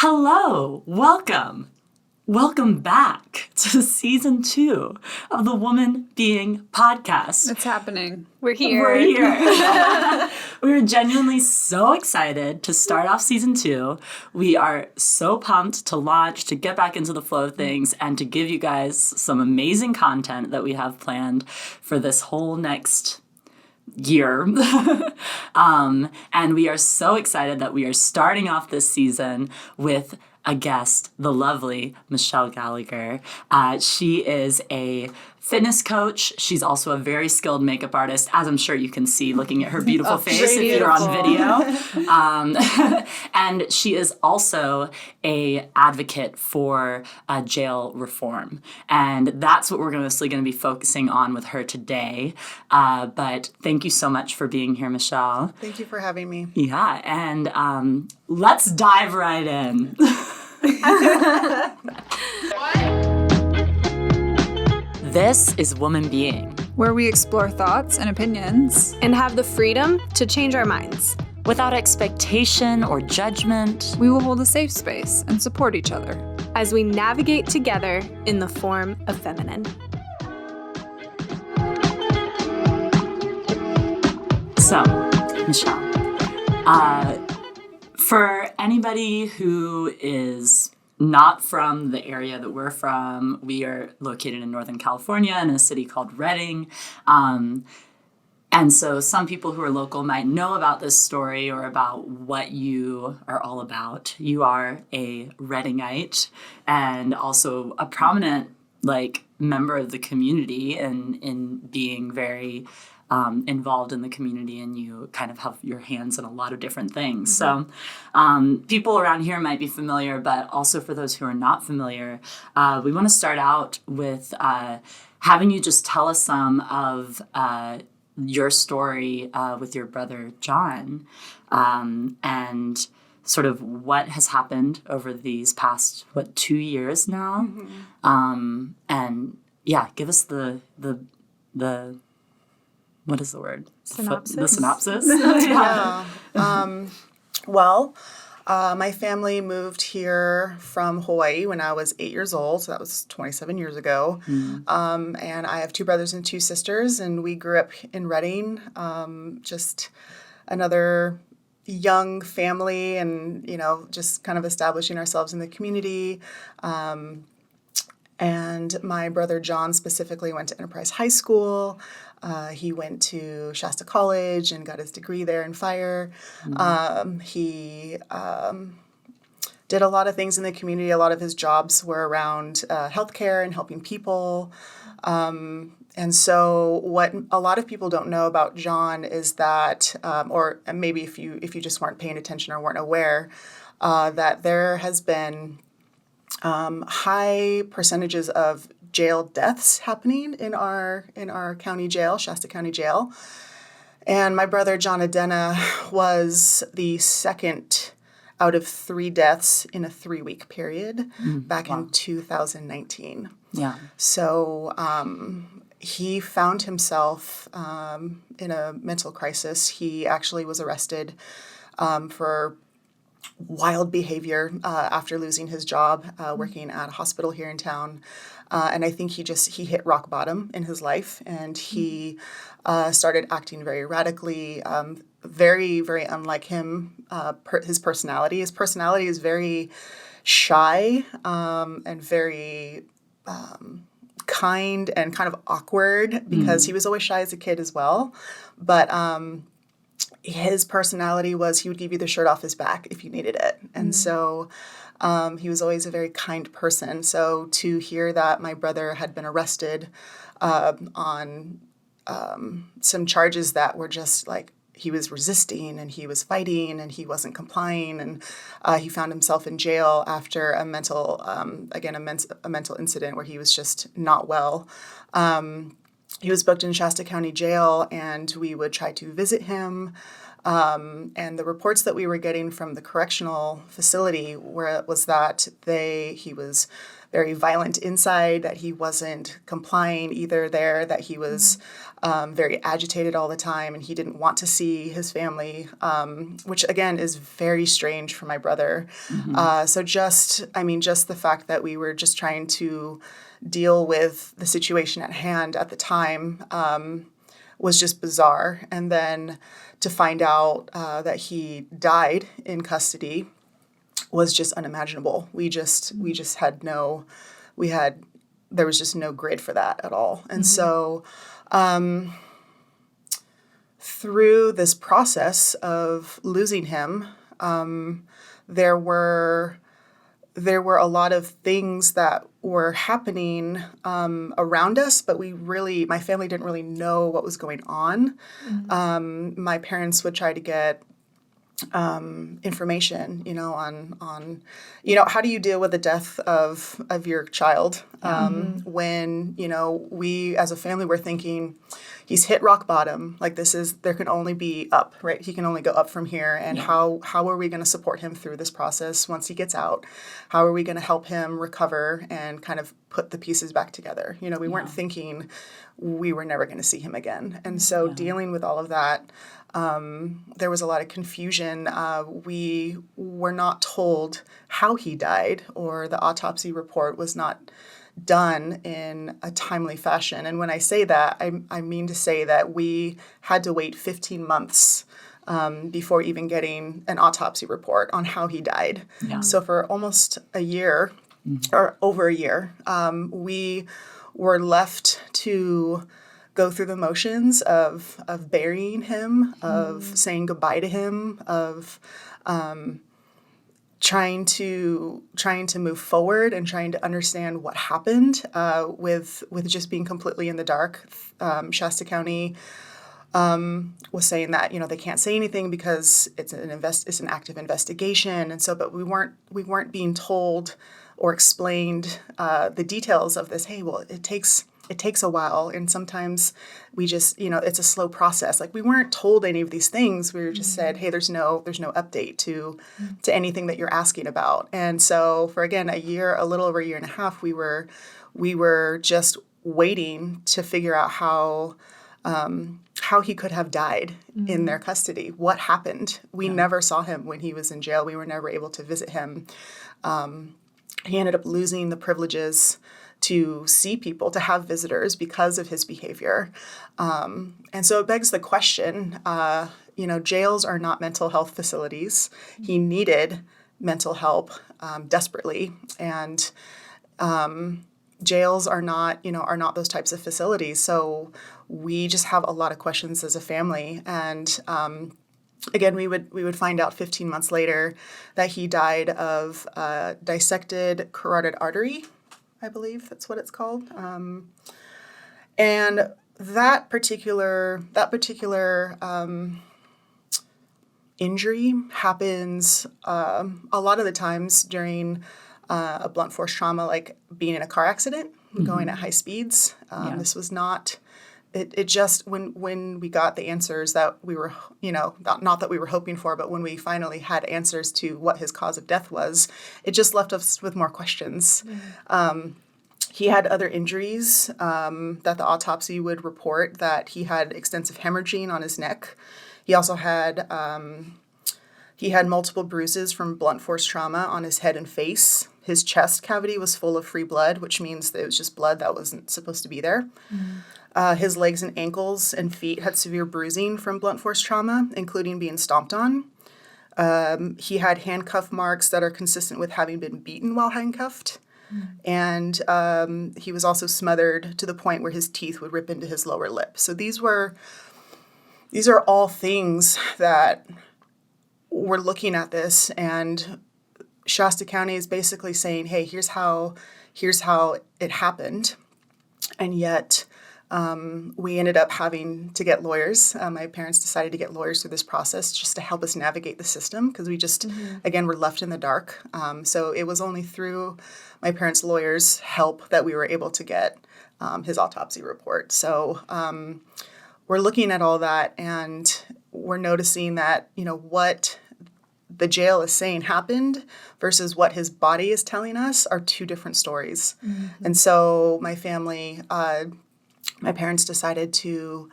Hello, welcome back to season 2 of the Woman Being podcast. It's happening. We're here. We're here. We're genuinely so excited to start off season 2. We are so pumped to launch, to get back into the flow of things, and to give you guys some amazing content that we have planned for this whole next year. And we are so excited that we are starting off this season with a guest, the lovely Michelle Gallagher. She is a fitness coach. She's also a very skilled makeup artist, as I'm sure you can see looking at her beautiful face if you're on video. And she is also a advocate for jail reform. And that's what we're mostly going to be focusing on with her today. But thank you so much for being here, Michelle. Thank you for having me. Yeah, and let's dive right in. This is Woman Being, where we explore thoughts and opinions and have the freedom to change our minds. Without expectation or judgment, we will hold a safe space and support each other as we navigate together in the form of feminine. So, Michelle, for anybody who is not from the area that we're from, we are located in Northern California in a city called Redding. And so some people who are local might know about this story or about what you are all about. You are a Reddingite and also a prominent member of the community and in being very involved in the community, and you kind of have your hands in a lot of different things. Mm-hmm. So people around here might be familiar, but also for those who are not familiar, we want to start out with having you just tell us some of your story with your brother, John, and sort of what has happened over these past, 2 years now? Mm-hmm. And yeah, give us the what is the word? Synopsis. The synopsis? Yeah. My family moved here from Hawaii when I was 8 years old. So that was 27 years ago. Mm. And I have 2 brothers and 2 sisters, and we grew up in Redding, just another young family and, just kind of establishing ourselves in the community. And my brother John specifically went to Enterprise High School. He went to Shasta College and got his degree there in fire. Mm-hmm. He did a lot of things in the community. A lot of his jobs were around healthcare and helping people. And so what a lot of people don't know about John is that, or maybe if you just weren't paying attention or weren't aware, that there has been high percentages of jail deaths happening in our county jail, Shasta County Jail. And my brother, John Adena, was the second out of 3 deaths in a 3-week period back in 2019. Yeah. So he found himself in a mental crisis. He actually was arrested for wild behavior after losing his job working at a hospital here in town. And I think he hit rock bottom in his life, and he started acting very erratically, very, very unlike him, his personality. His personality is very shy and very kind and kind of awkward because he was always shy as a kid as well. But his personality was he would give you the shirt off his back if you needed it. And so he was always a very kind person. So to hear that my brother had been arrested on some charges that were just like he was resisting and he was fighting and he wasn't complying, and he found himself in jail after a mental incident where he was just not well. He was booked in Shasta County Jail, and we would try to visit him. And the reports that we were getting from the correctional facility was that he was very violent inside, that he wasn't complying either there, that he was very agitated all the time, and he didn't want to see his family, which again is very strange for my brother. So just the fact that we were just trying to deal with the situation at hand at the time was just bizarre. And then to find out that he died in custody was just unimaginable. There was just no grid for that at all. And so through this process of losing him, there were a lot of things that were happening around us, but my family didn't really know what was going on. My parents would try to get information, on how do you deal with the death of your child when, we as a family were thinking he's hit rock bottom. Like there can only be up, right? He can only go up from here. And how are we going to support him through this process once he gets out? How are we going to help him recover and kind of put the pieces back together? We weren't thinking we were never going to see him again. And so dealing with all of that, there was a lot of confusion. We were not told how he died, or the autopsy report was not done in a timely fashion. And when I say that, I mean to say that we had to wait 15 months before even getting an autopsy report on how he died. Yeah. So for almost a year, or over a year, we were left to go through the motions of burying him, of saying goodbye to him, of trying to move forward and trying to understand what happened with just being completely in the dark. Shasta County was saying that they can't say anything because it's an active investigation, and so but we weren't being told or explained the details of this. Hey, well, it takes a while, and sometimes we just, it's a slow process. Like, we weren't told any of these things. We were just said, hey, there's no update to anything that you're asking about. And so for, again, a little over a year and a half, we were just waiting to figure out how he could have died in their custody. What happened? We never saw him when he was in jail. We were never able to visit him. He ended up losing the privileges to see people, to have visitors because of his behavior. And so it begs the question, jails are not mental health facilities. He needed mental help desperately. And jails are not those types of facilities. So we just have a lot of questions as a family. And again, we would find out 15 months later that he died of dissected carotid artery, I believe that's what it's called. And that particular injury happens a lot of the times during a blunt force trauma, like being in a car accident, going at high speeds. This was not. It just when we got the answers that we were, not that we were hoping for, but when we finally had answers to what his cause of death was, it just left us with more questions. He had other injuries that the autopsy would report, that he had extensive hemorrhaging on his neck. He also had multiple bruises from blunt force trauma on his head and face. His chest cavity was full of free blood, which means that it was just blood that wasn't supposed to be there. His legs and ankles and feet had severe bruising from blunt force trauma, including being stomped on. He had handcuff marks that are consistent with having been beaten while handcuffed. And he was also smothered to the point where his teeth would rip into his lower lip. So these are all things that we're looking at this, and Shasta County is basically saying, hey, here's how it happened. And yet we ended up having to get lawyers. My parents decided to get lawyers through this process just to help us navigate the system, because we just, again, were left in the dark. So it was only through my parents' lawyers' help that we were able to get his autopsy report. So we're looking at all that, and we're noticing that, what the jail is saying happened versus what his body is telling us are two different stories. And so my family, my parents decided to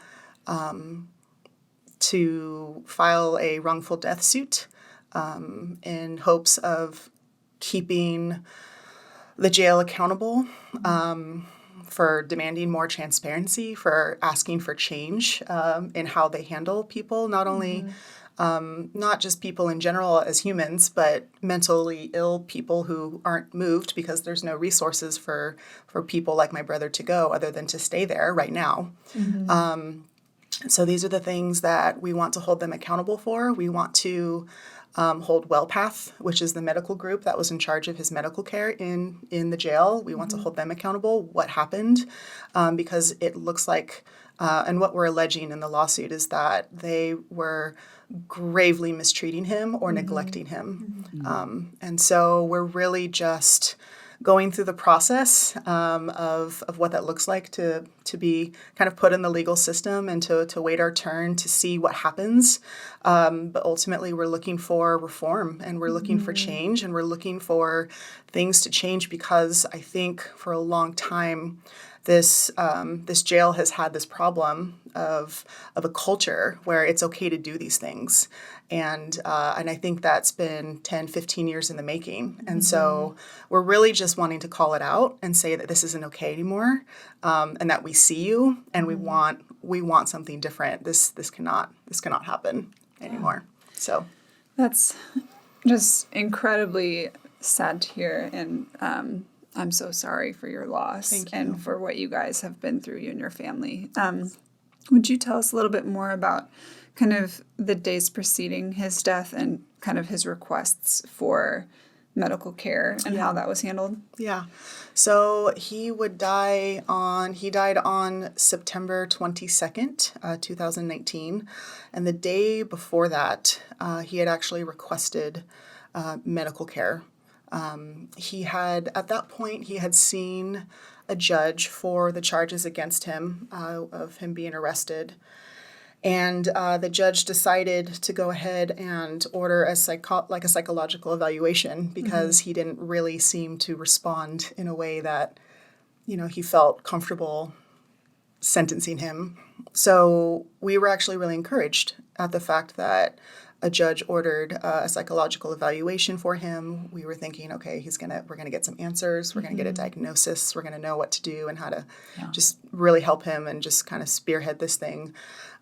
file a wrongful death suit in hopes of keeping the jail accountable, for demanding more transparency, for asking for change in how they handle people, not only not just people in general as humans, but mentally ill people who aren't moved because there's no resources for people like my brother to go other than to stay there right now. So these are the things that we want to hold them accountable for. We want to hold Wellpath, which is the medical group that was in charge of his medical care in the jail. We want to hold them accountable. What happened? Because it looks like, and what we're alleging in the lawsuit is that they were gravely mistreating him or neglecting him. And so we're really just going through the process of what that looks like to be kind of put in the legal system and to wait our turn to see what happens. But ultimately, we're looking for reform and we're looking for change and we're looking for things to change because I think for a long time, this jail has had this problem of a culture where it's okay to do these things. And I think that's been 10, 15 years in the making. And so we're really just wanting to call it out and say that this isn't okay anymore, and that we see you and we want something different. This cannot happen anymore. So That's just incredibly sad to hear, and I'm so sorry for your loss. Thank you. And for what you guys have been through, you and your family. Would you tell us a little bit more about kind of the days preceding his death and kind of his requests for medical care and how that was handled? Yeah. So he died on September 22nd, 2019. And the day before that, he had actually requested medical care. At that point, he had seen a judge for the charges against him, of him being arrested. And the judge decided to go ahead and order a psychological evaluation because he didn't really seem to respond in a way that, he felt comfortable sentencing him. So we were actually really encouraged at the fact that a judge ordered a psychological evaluation for him. We were thinking, okay, we're gonna get some answers, we're gonna get a diagnosis, we're gonna know what to do and how to just really help him and just kind of spearhead this thing.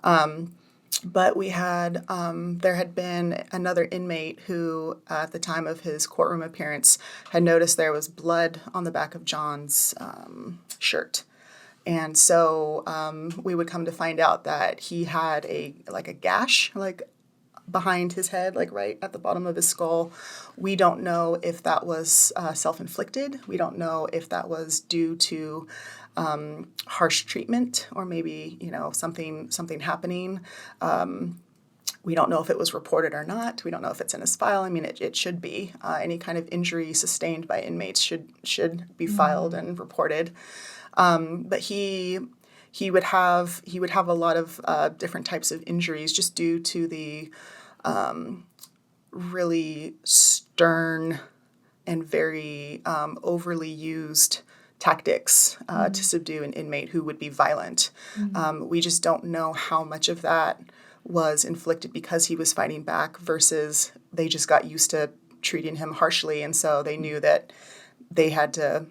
But we had, there had been another inmate who, at the time of his courtroom appearance, had noticed there was blood on the back of John's shirt. And so we would come to find out that he had a gash, behind his head, right at the bottom of his skull. We don't know if that was self-inflicted. We don't know if that was due to harsh treatment or maybe, something happening. We don't know if it was reported or not. We don't know if it's in his file. I mean, it should be. Any kind of injury sustained by inmates should be filed and reported. But he would have a lot of different types of injuries just due to the really stern and very overly used tactics to subdue an inmate who would be violent. We just don't know how much of that was inflicted because he was fighting back versus they just got used to treating him harshly, and so they knew that they had to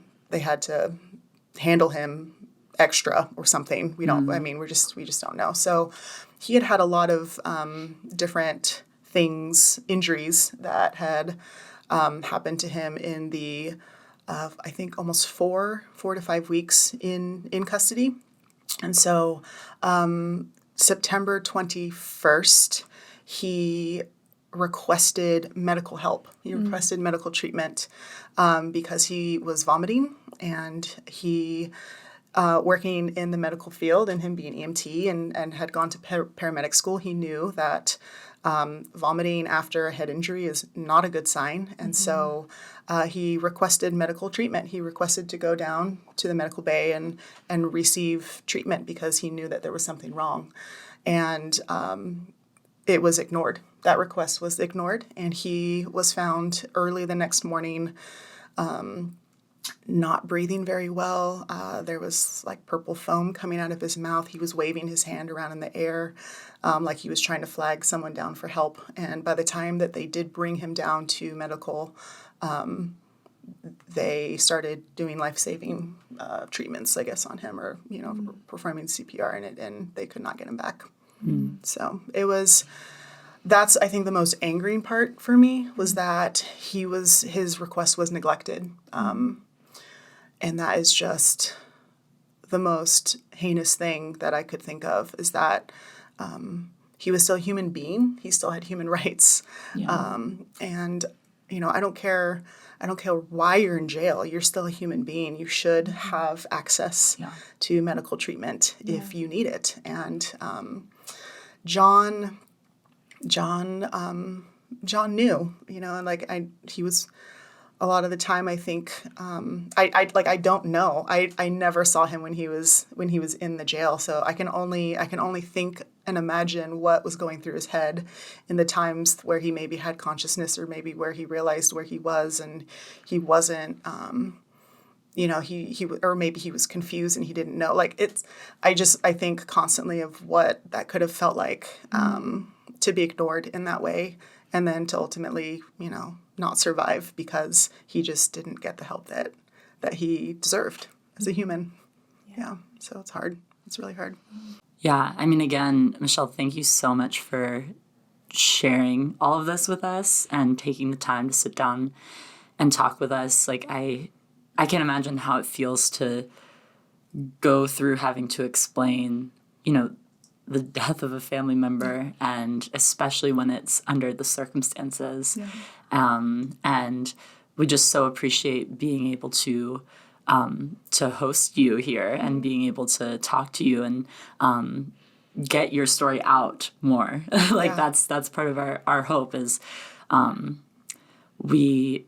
handle him extra or something. We don't. I mean, we just don't know. So he had a lot of different injuries that had happened to him in the I think almost 4 to 5 weeks in custody. And so September 21st, he requested medical help. He requested medical treatment because he was vomiting, and he working in the medical field and him being EMT and had gone to paramedic school, he knew that vomiting after a head injury is not a good sign. And so he requested medical treatment. He requested to go down to the medical bay and receive treatment because he knew that there was something wrong. And it was ignored that request was ignored, and he was found early the next morning, not breathing very well. There was like purple foam coming out of his mouth. He was waving his hand around in the air, like he was trying to flag someone down for help. And by the time that they did bring him down to medical, they started doing life-saving treatments, I guess, on him, or performing CPR, and they could not get him back. So that's, I think, the most angering part for me, was that his request was neglected. And that is just the most heinous thing that I could think of, is that he was still a human being. He still had human rights. Yeah. And, I don't care why you're in jail. You're still a human being. You should have access to medical treatment if you need it. And John knew, he was, a lot of the time, I think, I don't know. I never saw him when he was in the jail. So I can only think and imagine what was going through his head in the times where he maybe had consciousness, or maybe where he realized where he was and he wasn't, or maybe he was confused and he didn't know. I think constantly of what that could have felt like, to be ignored in that way, and then to ultimately, not survive because he just didn't get the help that he deserved as a human. Yeah. So it's hard. It's really hard. Yeah. I mean, again, Michelle, thank you so much for sharing all of this with us and taking the time to sit down and talk with us. I can imagine how it feels to go through having to explain, the death of a family member, and especially when it's under the circumstances. Yeah. And we just so appreciate being able to host you here and being able to talk to you and get your story out more. That's part of our hope is we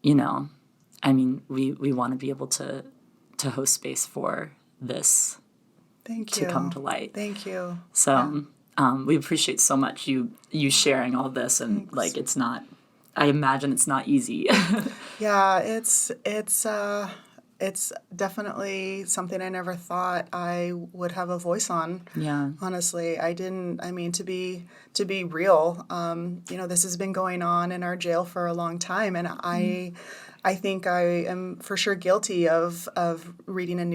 want to be able to host space for this. Thank you. To come to light. Thank you. So we appreciate so much you sharing all this, and Thanks. it's not. I imagine it's not easy. Yeah, it's definitely something I never thought I would have a voice on. Yeah. Honestly, I didn't. I mean, to be real, this has been going on in our jail for a long time, and I think I am for sure guilty of reading a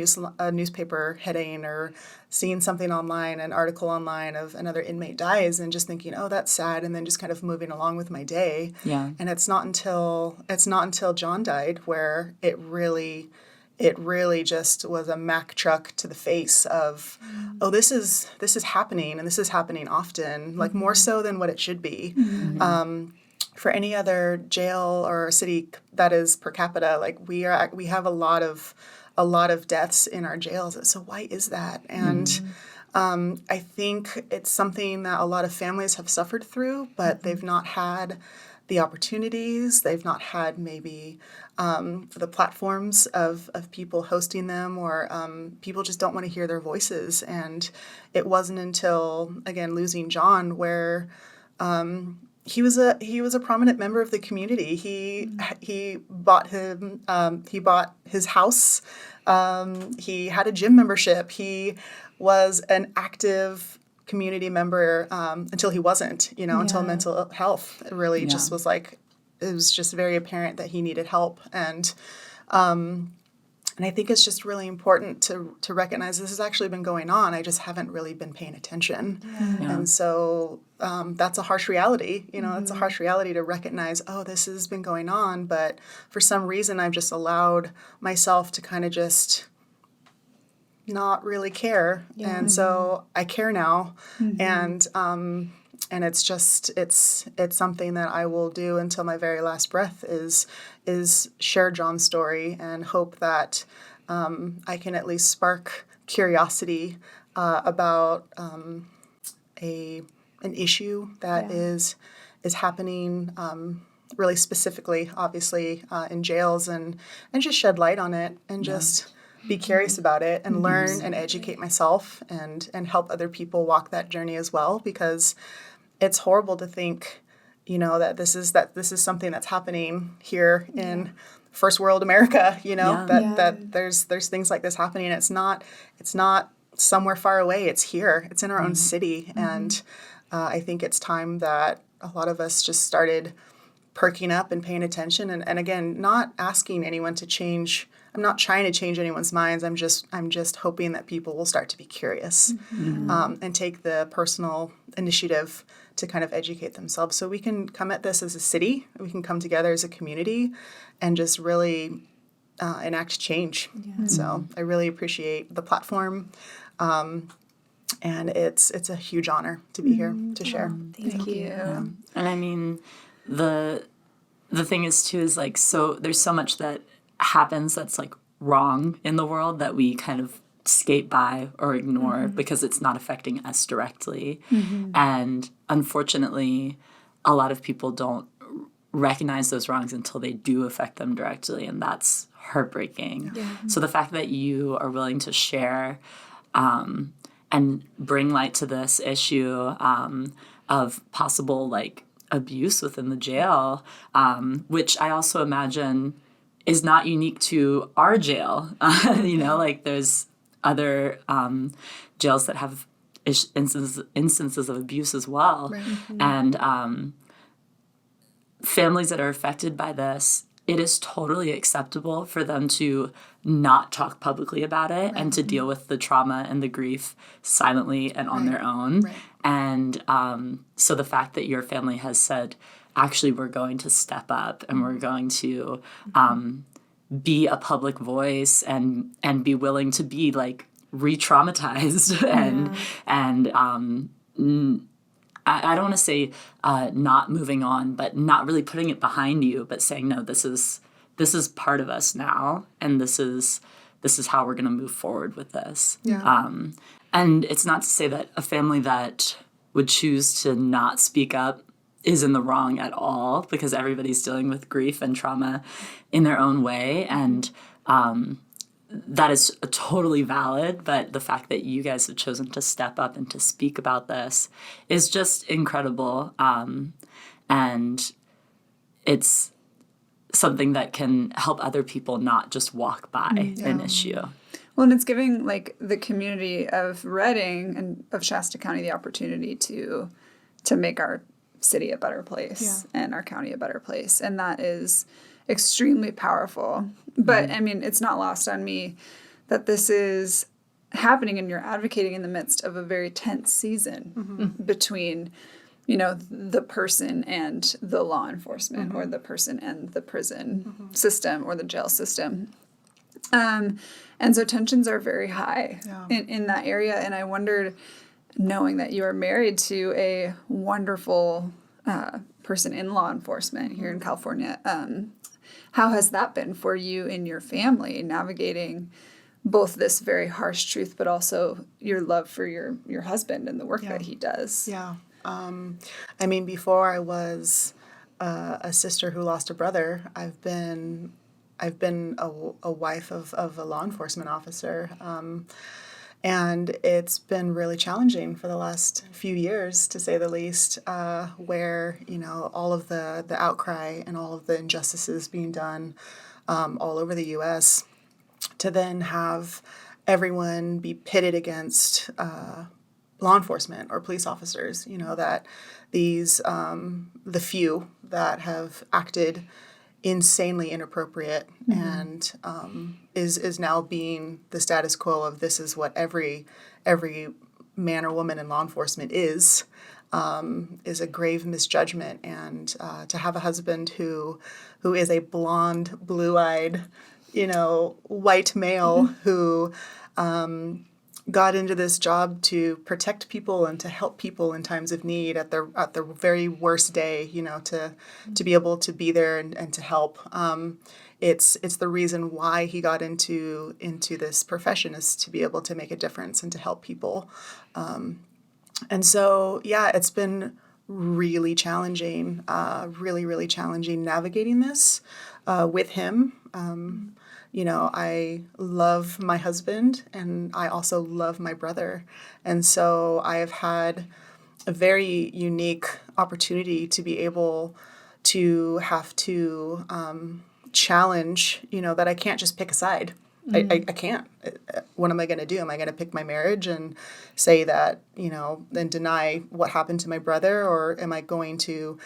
newspaper heading, or seeing something online, an article online of another inmate dies, and just thinking, oh, that's sad, and then just kind of moving along with my day. Yeah. And it's not until John died where it really just was a Mack truck to the face of, oh, this is happening, and this is happening often, like more so than what it should be. For any other jail or city that is per capita, we have a lot of deaths in our jails. So why is that? And I think it's something that a lot of families have suffered through, but they've not had the opportunities. They've not had maybe the platforms of people hosting them, or people just don't want to hear their voices. And it wasn't until, again, losing John, where he was a prominent member of the community. He bought his house. He had a gym membership. He was an active community member until he wasn't. Until mental health really just was it was just very apparent that he needed help. And I think it's just really important to recognize this has actually been going on. I just haven't really been paying attention. Yeah. And so that's a harsh reality. It's a harsh reality to recognize, oh, this has been going on. But for some reason, I've just allowed myself to kind of just not really care. Yeah. And so I care now. And it's just it's something that I will do until my very last breath is share John's story, and hope that I can at least spark curiosity about an issue that is happening really specifically, obviously, in jails, and just shed light on it, and just be curious about it, and learn and educate myself, and help other people walk that journey as well, because it's horrible to think, that this is something that's happening here in first world America, that there's things like this happening. And it's not somewhere far away. It's here. It's in our own city. And I think it's time that a lot of us just started perking up and paying attention. And again, not asking anyone to change. I'm not trying to change anyone's minds. I'm just hoping that people will start to be curious and take the personal initiative to kind of educate themselves. So we can come at this as a city. We can come together as a community and just really enact change. Yeah. So I really appreciate the platform. And it's a huge honor to be here to share. Thank you. Yeah. And I mean, the thing is too is like, so there's so much that happens that's like wrong in the world that we kind of skate by or ignore because it's not affecting us directly. And unfortunately, a lot of people don't recognize those wrongs until they do affect them directly, and that's heartbreaking. Yeah. So the fact that you are willing to share and bring light to this issue of possible like abuse within the jail, which I also imagine is not unique to our jail. Like there's other jails that have instances of abuse as well. Right. And families that are affected by this, it is totally acceptable for them to not talk publicly about it and to deal with the trauma and the grief silently and on their own. Right. And so the fact that your family has said, actually, we're going to step up and we're going to be a public voice and be willing to be like re-traumatized and I don't want to say not moving on, but not really putting it behind you, but saying, no, this is part of us now, and this is how we're going to move forward with this. Yeah. And it's not to say that a family that would choose to not speak up is in the wrong at all, because everybody's dealing with grief and trauma in their own way, and that is totally valid, but the fact that you guys have chosen to step up and to speak about this is just incredible. And it's something that can help other people not just walk by an issue. Well, and it's giving like the community of Redding and of Shasta County the opportunity to make our city a better place and our county a better place. And that is extremely powerful. But I mean, it's not lost on me that this is happening and you're advocating in the midst of a very tense season between, the person and the law enforcement or the person and the prison system or the jail system. And so tensions are very high in that area. And I wondered, knowing that you are married to a wonderful person in law enforcement here in California, how has that been for you and your family, navigating both this very harsh truth, but also your love for your husband and the work that he does? Yeah. I mean, before I was a sister who lost a brother, I've been a wife of a law enforcement officer. And it's been really challenging for the last few years, to say the least, where, all of the outcry and all of the injustices being done all over the U.S., to then have everyone be pitted against law enforcement or police officers, that these, the few that have acted insanely inappropriate and is now being the status quo of this is what every man or woman in law enforcement is a grave misjudgment. And to have a husband who is a blonde, blue-eyed, white male who got into this job to protect people and to help people in times of need at their very worst day, to be able to be there and to help. It's the reason why he got into this profession, is to be able to make a difference and to help people. And so, it's been really challenging, really, really challenging navigating this with him. I love my husband and I also love my brother. And so I have had a very unique opportunity to be able to have to challenge, that I can't just pick a side. I can't. What am I going to do? Am I going to pick my marriage and say that, and deny what happened to my brother? Or am I going to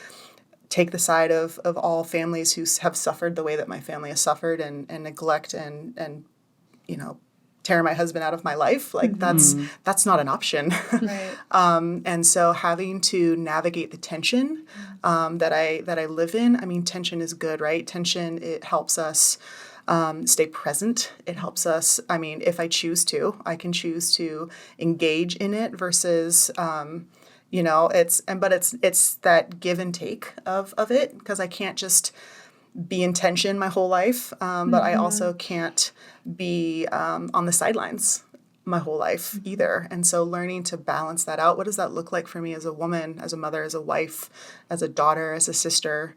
take the side of all families who have suffered the way that my family has suffered and neglect and tear my husband out of my life? Like that's not an option. Right. And so having to navigate the tension that I live in. I mean, tension is good, right? Tension, it helps us stay present. It helps us. I mean, if I choose to, I can choose to engage in it versus, it's that give and take of it, because I can't just be in tension my whole life, but I also can't be on the sidelines my whole life either. And so learning to balance that out. What does that look like for me as a woman, as a mother, as a wife, as a daughter, as a sister?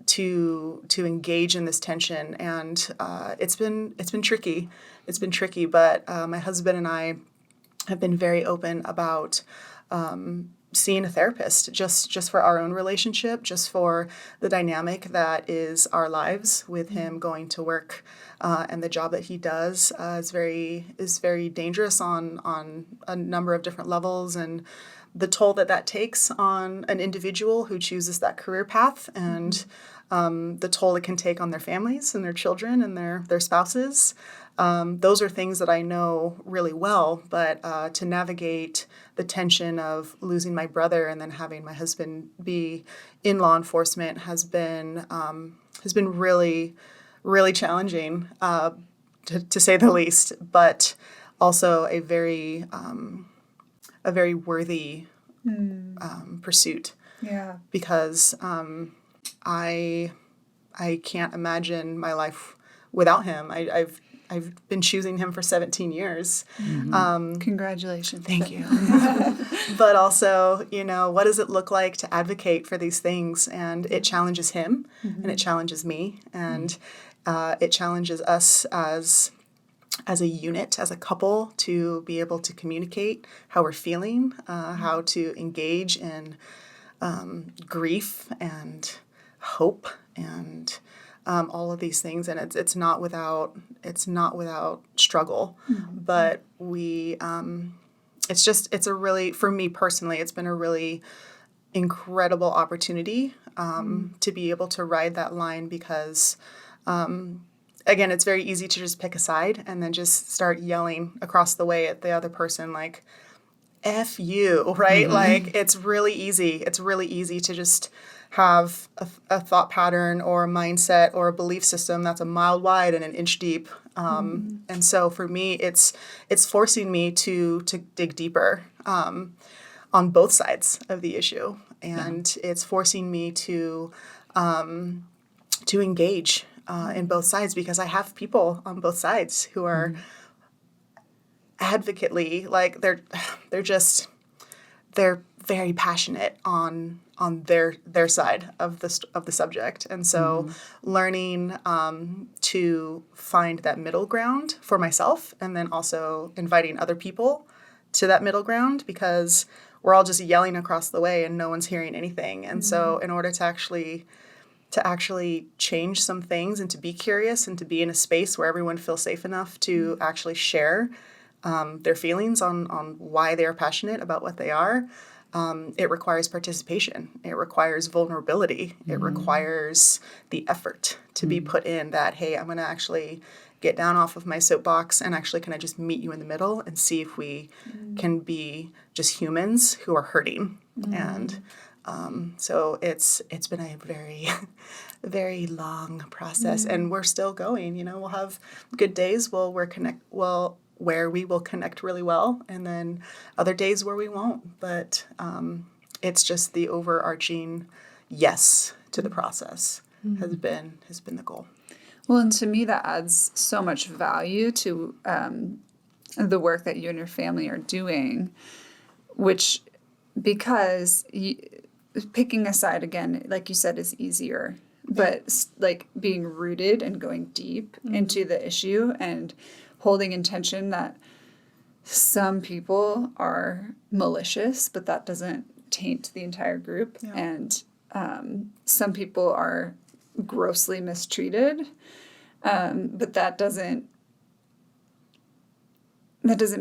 To engage in this tension, and it's been tricky. It's been tricky, but my husband and I have been very open about seeing a therapist, just for our own relationship, just for the dynamic that is our lives, with him going to work and the job that he does is very dangerous on a number of different levels, and the toll that takes on an individual who chooses that career path, and the toll it can take on their families and their children and their spouses. Those are things that I know really well, but to navigate the tension of losing my brother and then having my husband be in law enforcement has been really, really challenging, to say the least, but also a very worthy pursuit. Yeah. Because I can't imagine my life without him. I've been choosing him for 17 years. Congratulations. Thank you. But also, what does it look like to advocate for these things? And it challenges him, and it challenges me, and it challenges us as a unit, as a couple, to be able to communicate how we're feeling, how to engage in grief and hope and all of these things. And it's not without struggle, but for me personally, it's been a really incredible opportunity to be able to ride that line, because again, it's very easy to just pick a side and then just start yelling across the way at the other person, like, F you, right? Like, it's really easy. It's really easy to just have a thought pattern or a mindset or a belief system that's a mile wide and an inch deep. And so for me, it's forcing me to dig deeper on both sides of the issue. And it's forcing me to engage in both sides, because I have people on both sides who are advocately, like, they're very passionate on their side of the subject. And so learning to find that middle ground for myself, and then also inviting other people to that middle ground, because we're all just yelling across the way and no one's hearing anything. And so in order to actually change some things, and to be curious, and to be in a space where everyone feels safe enough to actually share their feelings on why they're passionate about what they are, it requires participation. It requires vulnerability. It requires the effort to be put in, that, hey, I'm going to actually get down off of my soapbox, and actually, can I just meet you in the middle and see if we can be just humans who are hurting. And so it's been a very, very long process, and we're still going. We'll have good days where we will connect really well, and then other days where we won't. But it's just the overarching yes to the process has been the goal. Well, and to me, that adds so much value to the work that you and your family are doing, which, because picking a side, again, like you said, is easier. But like being rooted and going deep into the issue and holding intention that some people are malicious, but that doesn't taint the entire group. Yeah. And some people are grossly mistreated, but that doesn't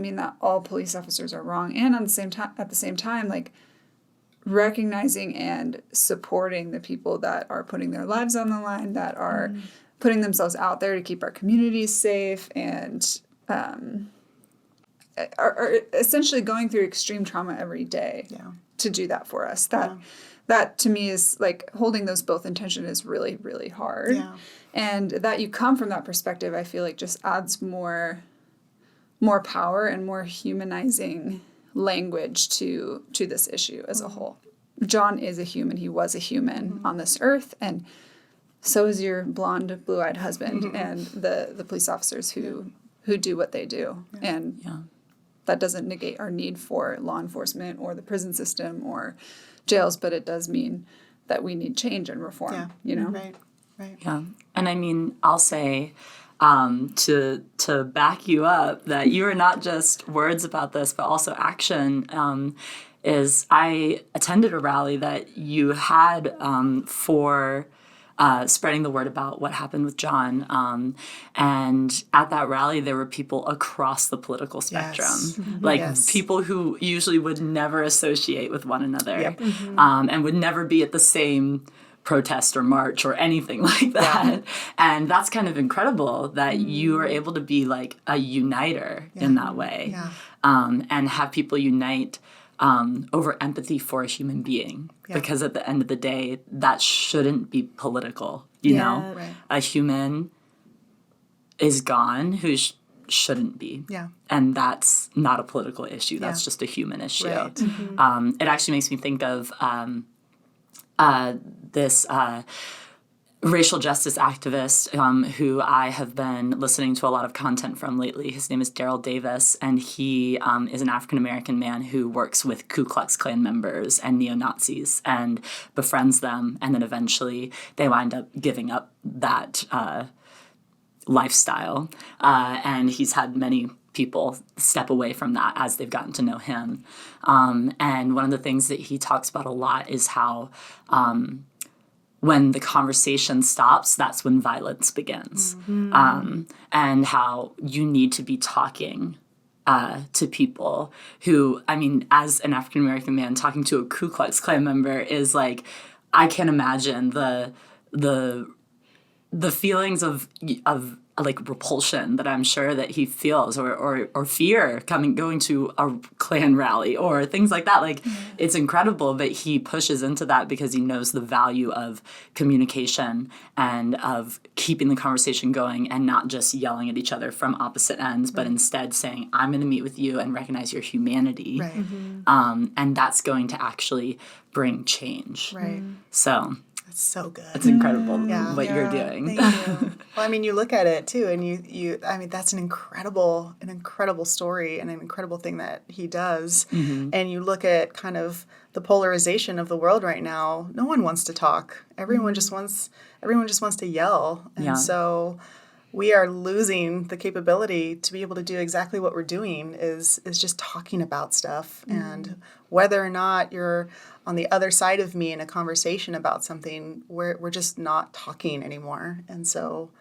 mean that all police officers are wrong. And at the same time, like, recognizing and supporting the people that are putting their lives on the line, that are putting themselves out there to keep our communities safe, and are essentially going through extreme trauma every day to do that for us. That to me is like, holding those both in tension is really, really hard. Yeah. And that you come from that perspective, I feel like just adds more power and more humanizing language to this issue as a whole. John is a human. He was a human on this earth, and so is your blonde, blue-eyed husband and the police officers who do what they do. And that doesn't negate our need for law enforcement or the prison system or jails, but it does mean that we need change and reform, you know? Right. Yeah. And I mean, I'll say, to back you up, that you are not just words about this, but also action, is I attended a rally that you had for spreading the word about what happened with John. And at that rally, there were people across the political spectrum, people who usually would never associate with one another, and would never be at the same protest or march or anything like that. And that's kind of incredible that you are able to be like a uniter in that way, and have people unite over empathy for a human being. Because at the end of the day, that shouldn't be political, you know? Right. A human is gone who shouldn't be. Yeah. And that's not a political issue. That's just a human issue. Right. It actually makes me think of this racial justice activist who I have been listening to a lot of content from lately. His name is Daryl Davis, and he is an African-American man who works with Ku Klux Klan members and neo-Nazis and befriends them, and then eventually they wind up giving up that lifestyle. And he's had many people step away from that as they've gotten to know him. And one of the things that he talks about a lot is how when the conversation stops, that's when violence begins. And how you need to be talking to people who, I mean, as an African-American man, talking to a Ku Klux Klan member is like, I can't imagine the feelings of like repulsion that I'm sure that he feels, or fear going to a Klan rally or things like that. Like, it's incredible, but he pushes into that because he knows the value of communication and of keeping the conversation going and not just yelling at each other from opposite ends, but instead saying, I'm going to meet with you and recognize your humanity. Right. And that's going to actually bring change. Right. So That's so good. it's incredible what you're doing. Thank you. Well, I mean, you look at it too, and I mean, that's an incredible story and an incredible thing that he does. And you look at kind of the polarization of the world right now. No one wants to talk. Everyone just wants to yell. And so we are losing the capability to be able to do exactly what we're doing is just talking about stuff. And whether or not you're on the other side of me in a conversation about something, we're just not talking anymore. And so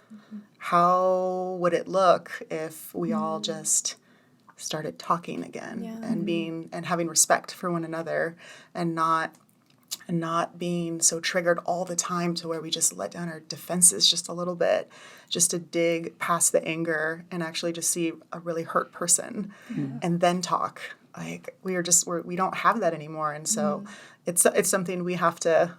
how would it look if we all just started talking again and having respect for one another and not being so triggered all the time to where we just let down our defenses just a little bit, just to dig past the anger and actually just see a really hurt person and then talk. Like we don't have that anymore. And so it's something we have to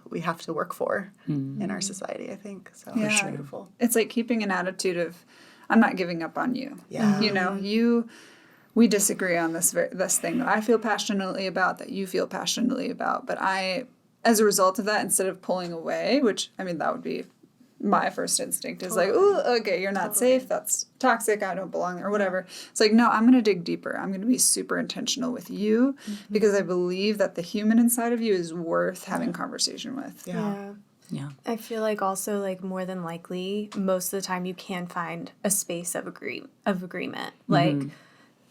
work for in our society, I think. So it's beautiful. It's like keeping an attitude of, I'm not giving up on you. Yeah. You know, we disagree on this thing that I feel passionately about, that you feel passionately about. But as a result of that, instead of pulling away, which, I mean, that would be my first instinct is like, ooh, okay, you're not safe. That's toxic. I don't belong there or whatever. It's like, no, I'm going to dig deeper. I'm going to be super intentional with you because I believe that the human inside of you is worth having conversation with. Yeah. I feel like also, like, more than likely, most of the time you can find a space of agreement. Like,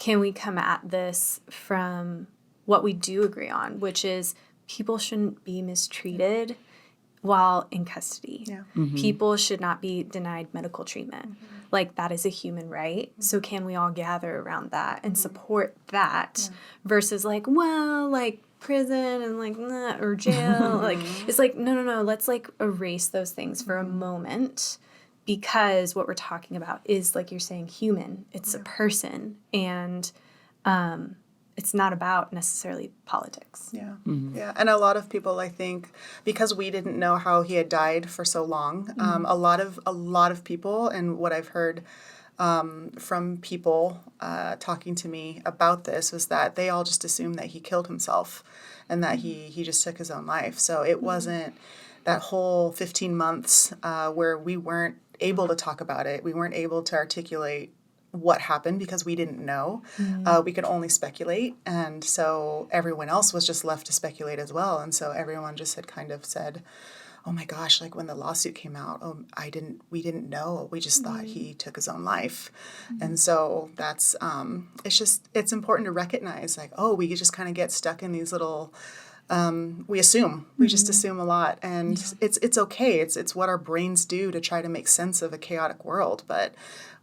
can we come at this from what we do agree on, which is people shouldn't be mistreated while in custody. Yeah. People should not be denied medical treatment. Like, that is a human right. So can we all gather around that and support that versus like, well, like prison and like, nah, or jail. Like, it's like, no. Let's like erase those things for a moment, because what we're talking about is, like you're saying, human. It's a person, and it's not about necessarily politics. Yeah. Yeah. And a lot of people, I think, because we didn't know how he had died for so long, a lot of people, and what I've heard from people talking to me about this, was that they all just assumed that he killed himself and that he just took his own life. So it wasn't that whole 15 months where we weren't able to talk about it. We weren't able to articulate what happened because we didn't know. We could only speculate. And so everyone else was just left to speculate as well. And so everyone just had kind of said, oh my gosh, like when the lawsuit came out, we didn't know. We just thought he took his own life. And so that's, it's important to recognize, like, oh, we just kind of get stuck in these little, we just assume a lot, and it's okay. It's what our brains do to try to make sense of a chaotic world. But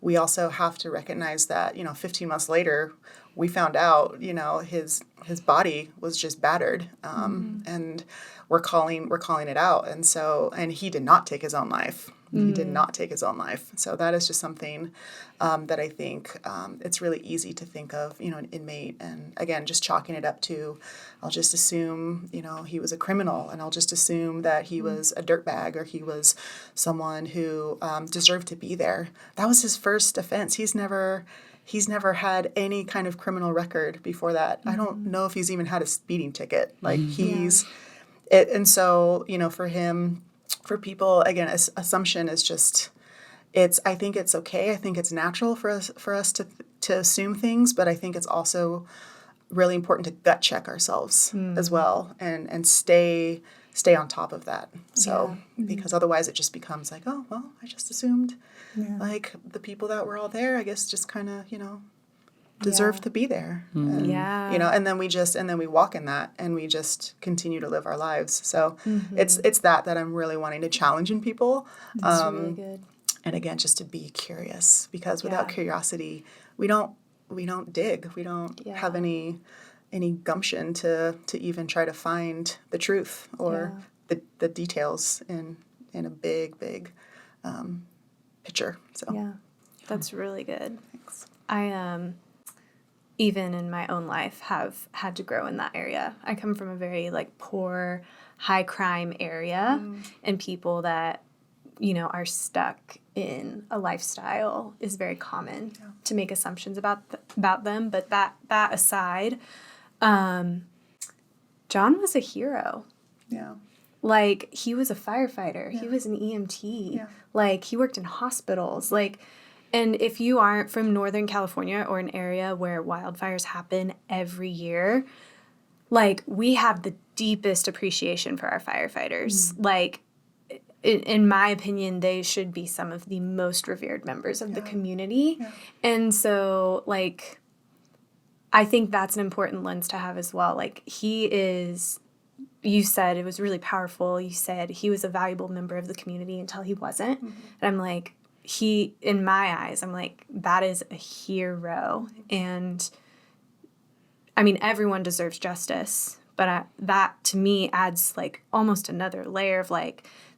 we also have to recognize that, 15 months later, we found out, his body was just battered, and we're calling it out. And he did not take his own life. He did not take his own life. So that is just something that I think it's really easy to think of, an inmate. And again, just chalking it up to, I'll just assume, he was a criminal, and I'll just assume that he was a dirtbag, or he was someone who deserved to be there. That was his first offense. He's never had any kind of criminal record before that. I don't know if he's even had a speeding ticket. Like and so, for him, for people, again, assumption is just, I think it's okay. I think it's natural for us to assume things, but I think it's also really important to gut check ourselves as well, and stay on top of that. So, because otherwise it just becomes like, oh, well, I just assumed like the people that were all there, I guess, just kind of, deserve to be there. And, and then we walk in that, and we just continue to live our lives. So it's that I'm really wanting to challenge in people. That's really good. And again, just to be curious, because without curiosity, we don't dig. We don't have any gumption to even try to find the truth or the details in a big picture. So that's really good. Thanks. I even in my own life have had to grow in that area. I come from a very poor, high crime area, and people that are stuck in a lifestyle is very common to make assumptions about them. But that aside, John was a hero. Yeah. Like, he was a firefighter. He was an EMT. Yeah. Like, he worked in hospitals. And if you aren't from Northern California, or an area where wildfires happen every year, we have the deepest appreciation for our firefighters. In my opinion, they should be some of the most revered members of the community. Yeah. And so, I think that's an important lens to have as well. You said it was really powerful. You said he was a valuable member of the community until he wasn't. And I'm in my eyes, I'm that is a hero. And I mean, everyone deserves justice, but that to me adds almost another layer of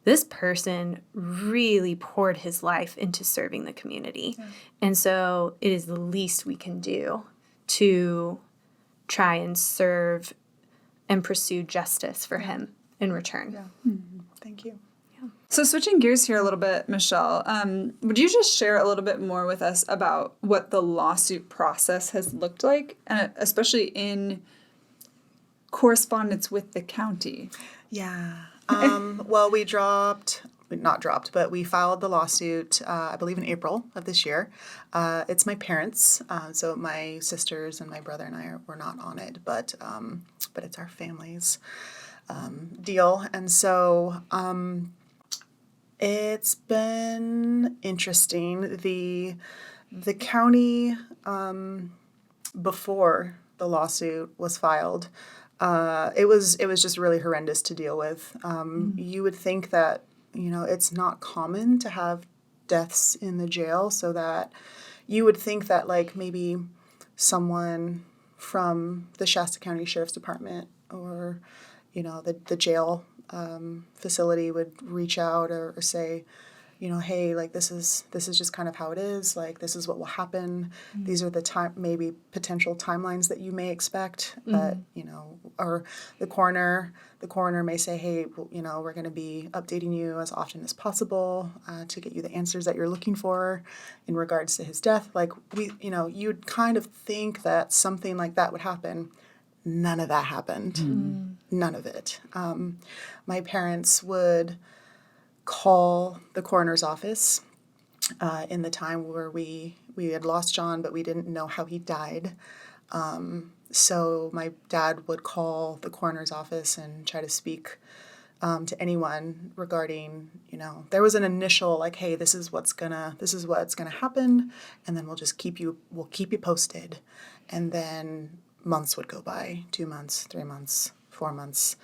this person really poured his life into serving the community. Yeah. And so it is the least we can do to try and serve and pursue justice for him in return. Yeah. Thank you. So switching gears here a little bit, Michelle, would you just share a little bit more with us about what the lawsuit process has looked like, and especially in correspondence with the county? Yeah. Well, we but we filed the lawsuit, I believe in April of this year. It's my parents, so my sisters and my brother and I were not on it, but it's our family's deal. And so it's been interesting. The county before the lawsuit was filed, it was just really horrendous to deal with. You would think that, it's not common to have deaths in the jail, so that you would think that like maybe someone from the Shasta County Sheriff's Department or, the jail facility would reach out or say, hey, like this is just kind of how it is. Like this is what will happen. These are the maybe potential timelines that you may expect. But or the coroner may say, hey, we're going to be updating you as often as possible to get you the answers that you're looking for in regards to his death. Like you'd kind of think that something like that would happen. None of that happened. None of it. My parents would call the coroner's office in the time where we had lost John, but we didn't know how he died. So my dad would call the coroner's office and try to speak to anyone regarding, there was an initial like, hey, this is what's gonna happen, and then we'll keep you posted. And then months would go by, 2 months, 3 months, 4 months.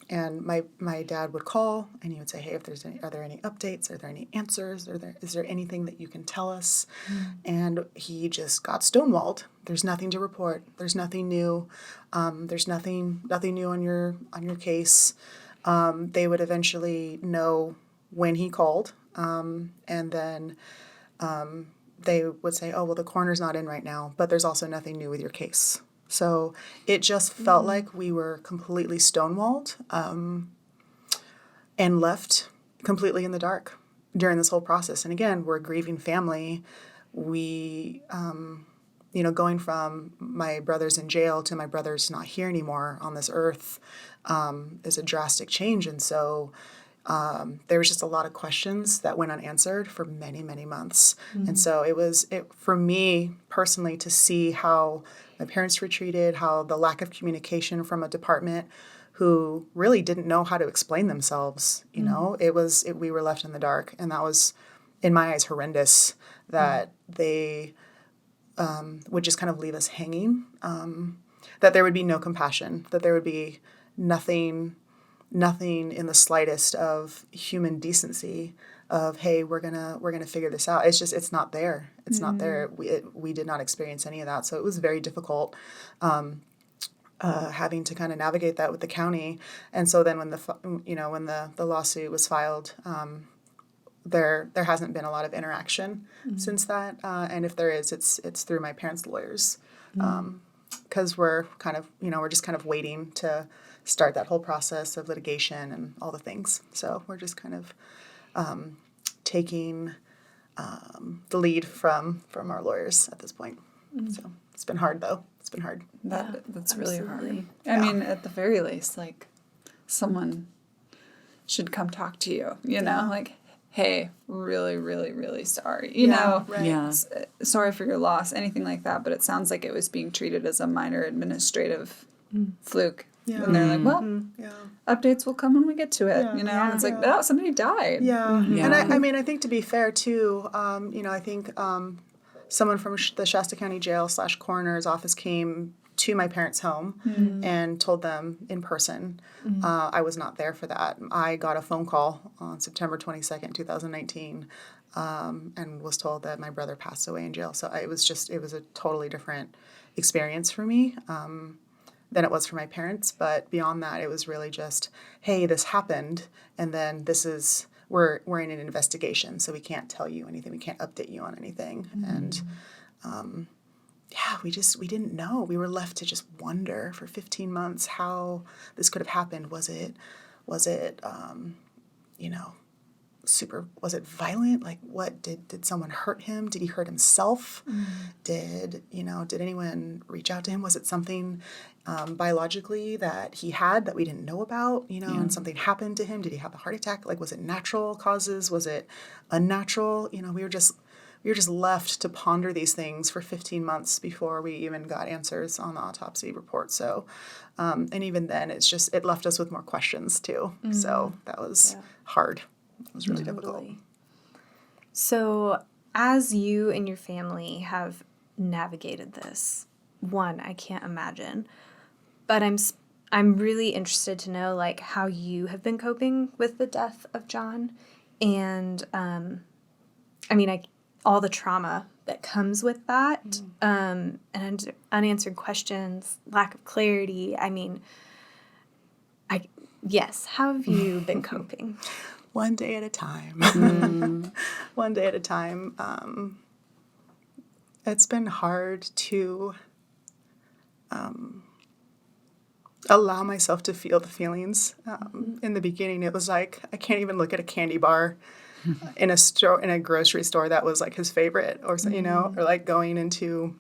And my dad would call and he would say, hey, are there any updates? Are there any answers? Is there anything that you can tell us? And he just got stonewalled. There's nothing to report. There's nothing new. There's nothing new on your case. They would eventually know when he called. And then they would say, oh, well, the coroner's not in right now, but there's also nothing new with your case. So it just felt like we were completely stonewalled and left completely in the dark during this whole process. And again, we're a grieving family. We, going from my brother's in jail to my brother's not here anymore on this earth is a drastic change. And so there was just a lot of questions that went unanswered for many, many months. And so it was for me personally to see how my parents were treated, how the lack of communication from a department who really didn't know how to explain themselves, we were left in the dark. And that was, in my eyes, horrendous that they would just kind of leave us hanging, that there would be no compassion, that there would be nothing in the slightest of human decency of, hey, we're gonna figure this out. It's not there. It's not there. We did not experience any of that. So it was very difficult having to kind of navigate that with the county. And so then when the lawsuit was filed, there hasn't been a lot of interaction since that. And if there is, it's through my parents' lawyers. Because we're kind of, we're just kind of waiting to start that whole process of litigation and all the things. So we're just kind of taking the lead from our lawyers at this point. So it's been hard, though. It's been hard. That's really hard. I mean, at the very least, like, someone should come talk to you, like, hey, really, really, really sorry. You know, right. Yeah. Sorry for your loss, anything like that. But it sounds like it was being treated as a minor administrative fluke. Yeah. And they're like, well, updates will come when we get to it. And it's like, oh, somebody died. Yeah. Yeah. And I think to be fair, too, I think someone from the Shasta County Jail / coroner's office came to my parents' home and told them in person. I was not there for that. I got a phone call on September 22nd, 2019, and was told that my brother passed away in jail. So it was a totally different experience for me than it was for my parents. But beyond that, it was really just, hey, this happened, and then we're in an investigation, so we can't tell you anything. We can't update you on anything. And we didn't know. We were left to just wonder for 15 months how this could have happened. Was it was it violent? Like, what did someone hurt him? Did he hurt himself? Did anyone reach out to him? Was it something biologically that he had that we didn't know about, and something happened to him? Did he have a heart attack? Like, was it natural causes? Was it unnatural? We were just left to ponder these things for 15 months before we even got answers on the autopsy report. So, and even then, it left us with more questions too. So that was hard. It was really difficult. So as you and your family have navigated this. One, I can't imagine. But I'm really interested to know like how you have been coping with the death of John, and all the trauma that comes with that, and unanswered questions, lack of clarity. Yes, how have you been coping? One day at a time. One day at a time. It's been hard to allow myself to feel the feelings. In the beginning, it was like, I can't even look at a candy bar in a grocery store that was like his favorite, or or like going into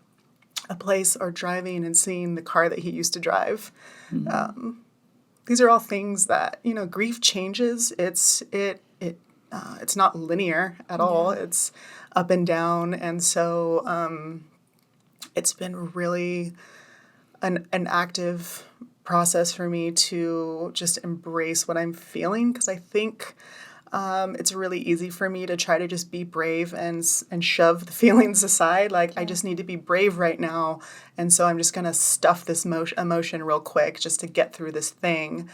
a place or driving and seeing the car that he used to drive. These are all things that, grief changes. It's not linear at all. It's up and down. And so it's been really an active process for me to just embrace what I'm feeling, because I think it's really easy for me to try to just be brave and shove the feelings aside. Like, I just need to be brave right now. And so I'm just going to stuff this emotion real quick just to get through this thing.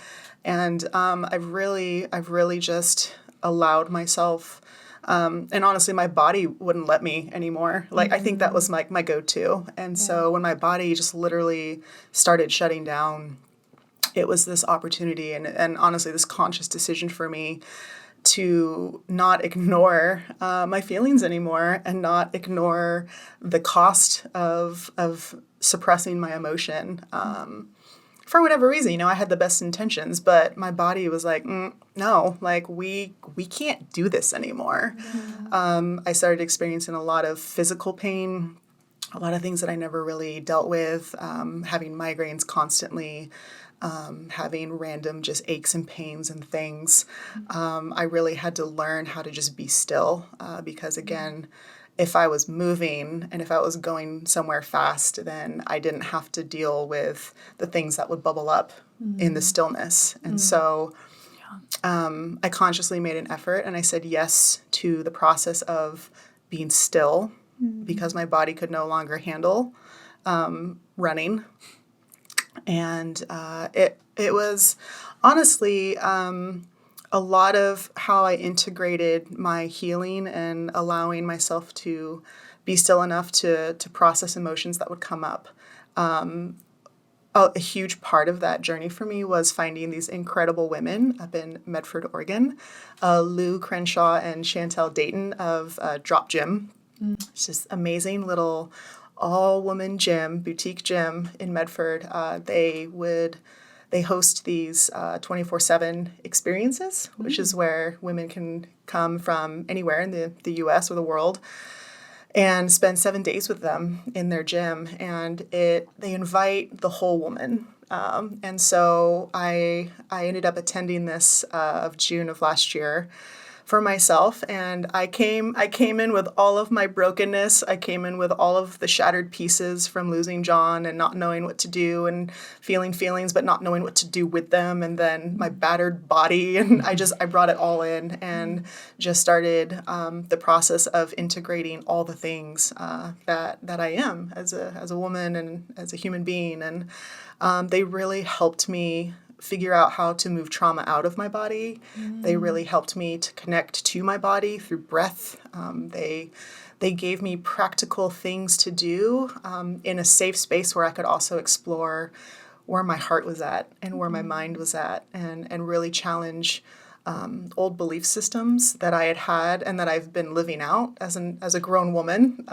And I've really just allowed myself, and honestly, my body wouldn't let me anymore. Like, I think that was my go-to. And so when my body just literally started shutting down, it was this opportunity and honestly, this conscious decision for me to not ignore my feelings anymore, and not ignore the cost of suppressing my emotion. For whatever reason, I had the best intentions, but my body was like, no, like we can't do this anymore. I started experiencing a lot of physical pain, a lot of things that I never really dealt with, having migraines constantly, having random just aches and pains and things. I really had to learn how to just be still, because again, if I was moving and if I was going somewhere fast, then I didn't have to deal with the things that would bubble up in the stillness. And so I consciously made an effort, and I said yes to the process of being still, because my body could no longer handle running. And it was honestly a lot of how I integrated my healing and allowing myself to be still enough to process emotions that would come up. A huge part of that journey for me was finding these incredible women up in Medford, Oregon, Lou Crenshaw and Chantel Dayton of Drop Gym. It's just amazing little all-woman gym, boutique gym in Medford. They host these 24/7 experiences, which is where women can come from anywhere in the U.S. or the world and spend 7 days with them in their gym. And they invite the whole woman. And so I ended up attending this of June of last year for myself, and I came in with all of my brokenness. I came in with all of the shattered pieces from losing John and not knowing what to do, and feeling feelings but not knowing what to do with them, and then my battered body, and I brought it all in and just started the process of integrating all the things that I am as a woman and as a human being, and they really helped me figure out how to move trauma out of my body. They really helped me to connect to my body through breath. They gave me practical things to do in a safe space where I could also explore where my heart was at and where my mind was at, and really challenge old belief systems that I had and that I've been living out as a grown woman,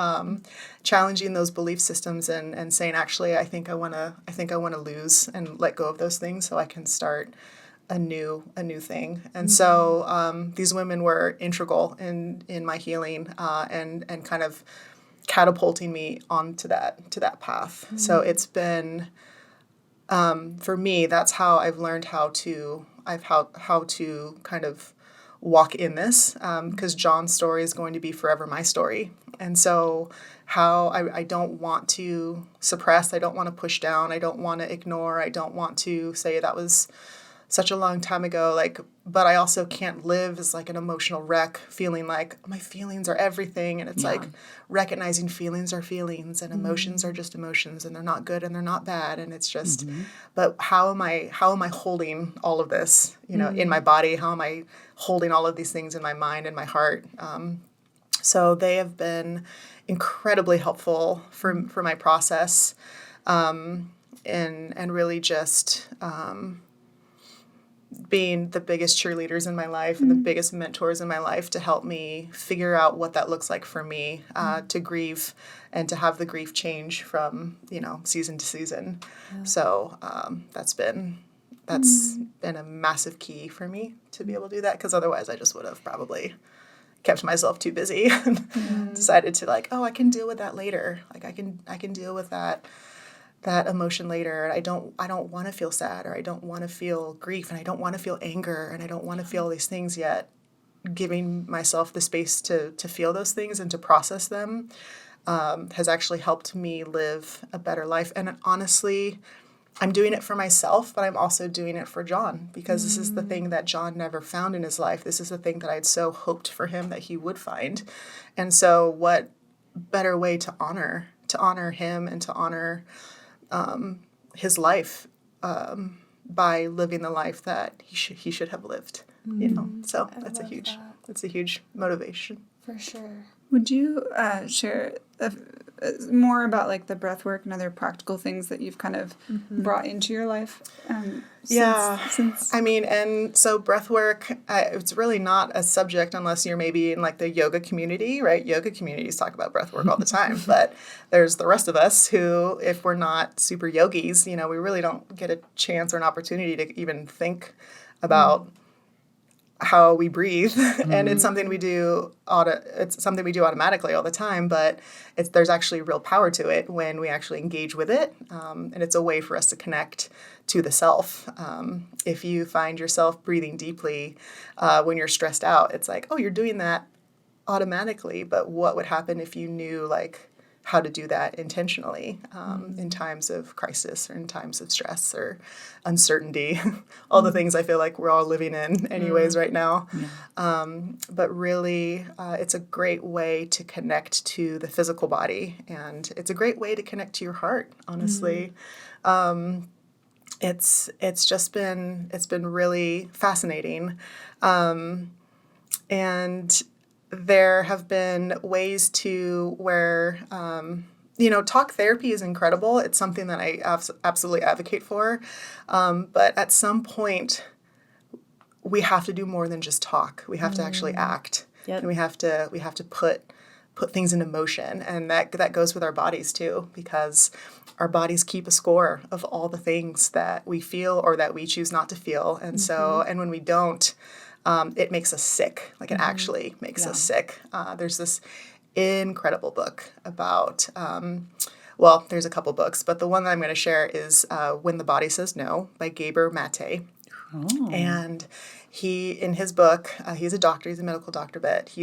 challenging those belief systems and saying, actually, I think I want to lose and let go of those things so I can start a new thing. And so these women were integral in my healing and kind of catapulting me onto that path. So it's been for me, that's how I've learned how to kind of walk in this, because John's story is going to be forever my story. And so how I don't want to suppress, I don't want to push down, I don't want to ignore, I don't want to say that was such a long time ago, like, but I also can't live as like an emotional wreck, feeling like my feelings are everything. And it's like recognizing feelings are feelings and emotions are just emotions, and they're not good and they're not bad. And it's just, but how am I holding all of this, you know, in my body? How am I holding all of these things in my mind and my heart? So they have been incredibly helpful for my process, and really just being the biggest cheerleaders in my life and the biggest mentors in my life to help me figure out what that looks like for me, to grieve and to have the grief change from, you know, season to season. So that's been a massive key for me to be able to do that, because otherwise I just would have probably kept myself too busy and decided to like, oh, I can deal with that later. Like I can deal with that emotion later. I don't want to feel sad, or I don't want to feel grief, and I don't want to feel anger, and I don't want to feel these things yet. Giving myself the space to feel those things and to process them has actually helped me live a better life. And honestly, I'm doing it for myself, but I'm also doing it for John, because this is the thing that John never found in his life. This is the thing that I'd so hoped for him that he would find. And so what better way to honor him and to honor his life by living the life that he should have lived, you know. So that's a huge motivation. For sure. Would you share more about like the breath work and other practical things that you've kind of brought into your life? Since... I mean, and so breath work, it's really not a subject unless you're maybe in like the yoga community, right? Yoga communities talk about breath work all the time, but there's the rest of us who, if we're not super yogis, you know, we really don't get a chance or an opportunity to even think about how we breathe. And it's something we do automatically all the time, but there's actually real power to it when we actually engage with it. And it's a way for us to connect to the self. If you find yourself breathing deeply when you're stressed out, it's like, oh, you're doing that automatically, but what would happen if you knew like how to do that intentionally in times of crisis or in times of stress or uncertainty, all the things I feel like we're all living in anyways right now. But really, it's a great way to connect to the physical body, and it's a great way to connect to your heart, honestly. It's been really fascinating. And there have been ways to where, talk therapy is incredible. It's something that I absolutely advocate for. But at some point, we have to do more than just talk. We have to actually act. Yep. And we have to put things into motion. And that goes with our bodies too, because our bodies keep a score of all the things that we feel or that we choose not to feel. And so, and when we don't, it makes us sick. Like it actually makes us sick. There's this incredible book about, there's a couple books, but the one that I'm going to share is When the Body Says No by Gabor Mate. Oh. And in his book, he's a doctor, he's a medical doctor, but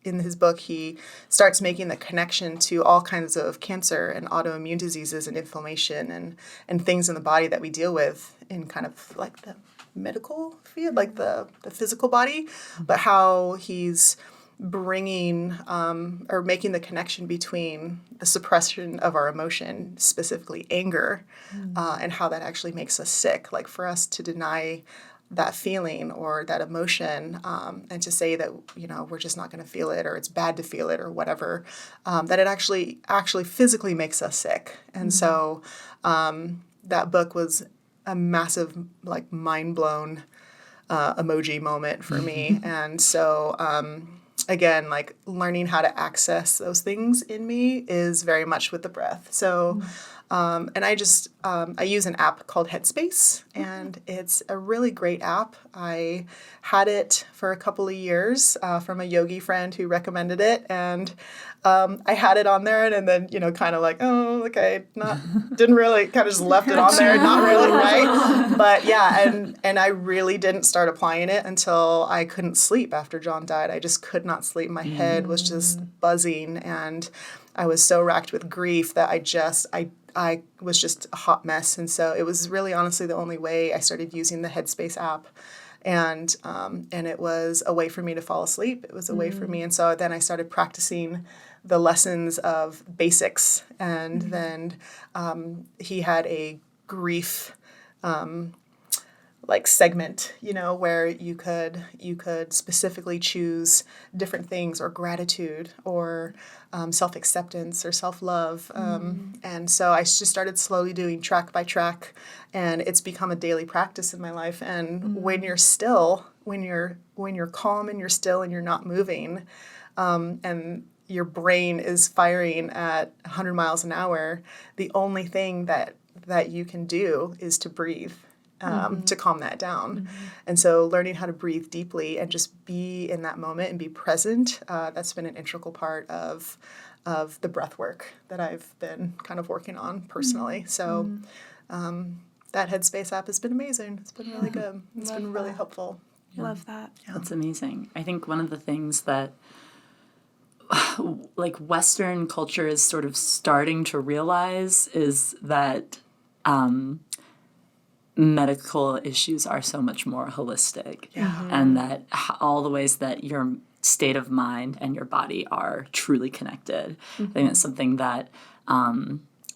in his book, he starts making the connection to all kinds of cancer and autoimmune diseases and inflammation and things in the body that we deal with in kind of like the medical field, like the physical body, but how he's bringing or making the connection between the suppression of our emotion, specifically anger, and how that actually makes us sick. Like for us to deny that feeling or that emotion, and to say that, we're just not going to feel it, or it's bad to feel it, or whatever, that it actually physically makes us sick. And so that book was a massive, like, mind-blown emoji moment for me. And so, again, like, learning how to access those things in me is very much with the breath. So, and I use an app called Headspace, and it's a really great app. I had it for a couple of years from a yogi friend who recommended it, and I had it on there, and then, kind of like, oh, okay, didn't really, kind of just left it on there, not really, right? But yeah, and I really didn't start applying it until I couldn't sleep after John died. I just could not sleep. My head was just buzzing, and I was so racked with grief that I was just a hot mess. And so it was really honestly the only way I started using the Headspace app. And it was a way for me to fall asleep. It was a way for me. And so then I started practicing the lessons of basics. And then he had a grief like segment, where you could specifically choose different things, or gratitude, or self-acceptance, or self-love. And so I just started slowly doing track by track, and it's become a daily practice in my life. And when you're still, when you're calm and you're still and you're not moving, and your brain is firing at 100 miles an hour, the only thing that you can do is to breathe. To calm that down. And so learning how to breathe deeply and just be in that moment and be present, that's been an integral part of the breath work that I've been kind of working on personally. So that Headspace app has been amazing. It's been really good. It's been really helpful. Love that. Yeah. That's amazing. I think one of the things that like Western culture is sort of starting to realize is that medical issues are so much more holistic, and that all the ways that your state of mind and your body are truly connected. I think it's something that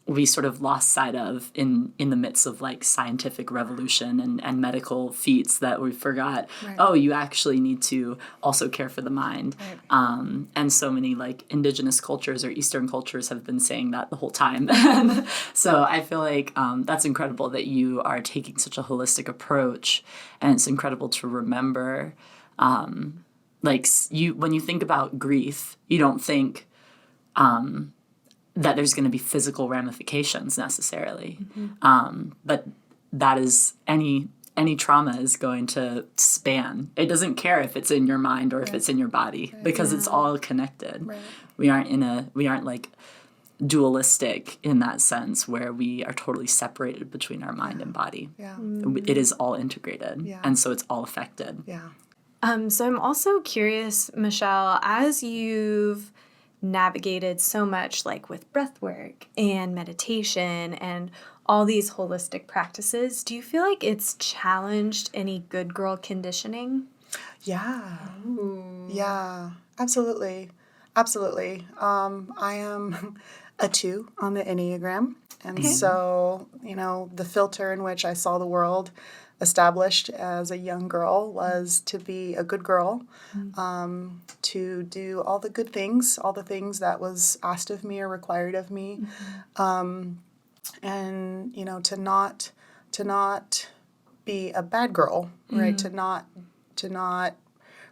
we sort of lost sight of in the midst of like scientific revolution and medical feats, that we forgot, you actually need to also care for the mind. And so many like indigenous cultures or Eastern cultures have been saying that the whole time. So I feel like that's incredible that you are taking such a holistic approach, and it's incredible to remember, like when you think about grief, you don't think that there's going to be physical ramifications necessarily. But that is any trauma is going to span. It doesn't care if it's in your mind or if it's in your body, because it's all connected. We aren't like dualistic in that sense where we are totally separated between our mind and body. It is all integrated. And so it's all affected. So I'm also curious, Michelle, as you've navigated so much, like with breathwork and meditation and all these holistic practices, do you feel like it's challenged any good girl conditioning? Yeah, absolutely. I am a 2 on the Enneagram, and so the filter in which I saw the world established as a young girl was to be a good girl, to do all the good things, all the things that was asked of me or required of me, and to not be a bad girl, right? To not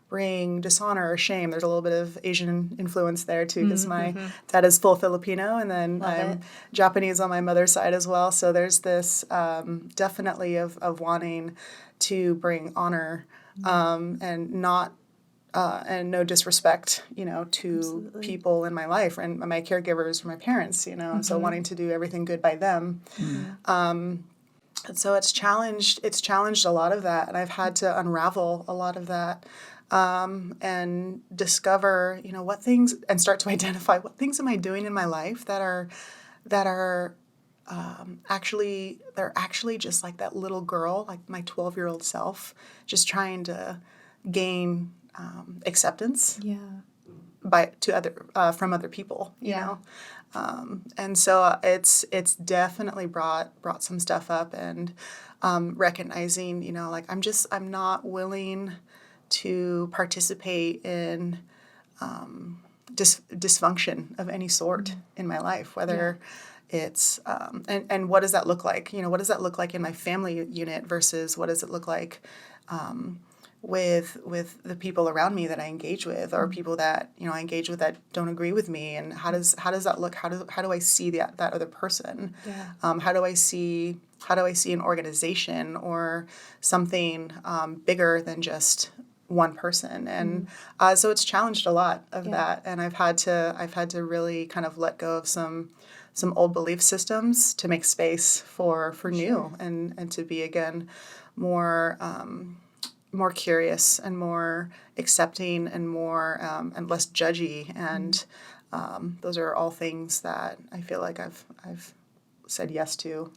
bring dishonor or shame. There's a little bit of Asian influence there too, because my dad is full Filipino, and then I'm Japanese on my mother's side as well. So there's this definitely of wanting to bring honor and not and no disrespect, to people in my life and my caregivers, my parents, and so wanting to do everything good by them. And so it's challenged a lot of that, and I've had to unravel a lot of that. And discover, what things, and start to identify what things am I doing in my life that are actually just like that little girl, like my 12-year-old self, just trying to gain acceptance from other people, you know. And so it's definitely brought some stuff up, and recognizing, like I'm not willing to participate in dysfunction of any sort in my life, whether it's and what does that look like? What does that look like in my family unit versus what does it look like with the people around me that I engage with, or people that I engage with that don't agree with me, and how does that look? How do I see that other person? How do I see an organization or something bigger than just one person? And so it's challenged a lot of that, and I've had to really kind of let go of some old belief systems to make space for new and to be again more curious and more accepting and more and less judgy, and those are all things that I feel like I've said yes to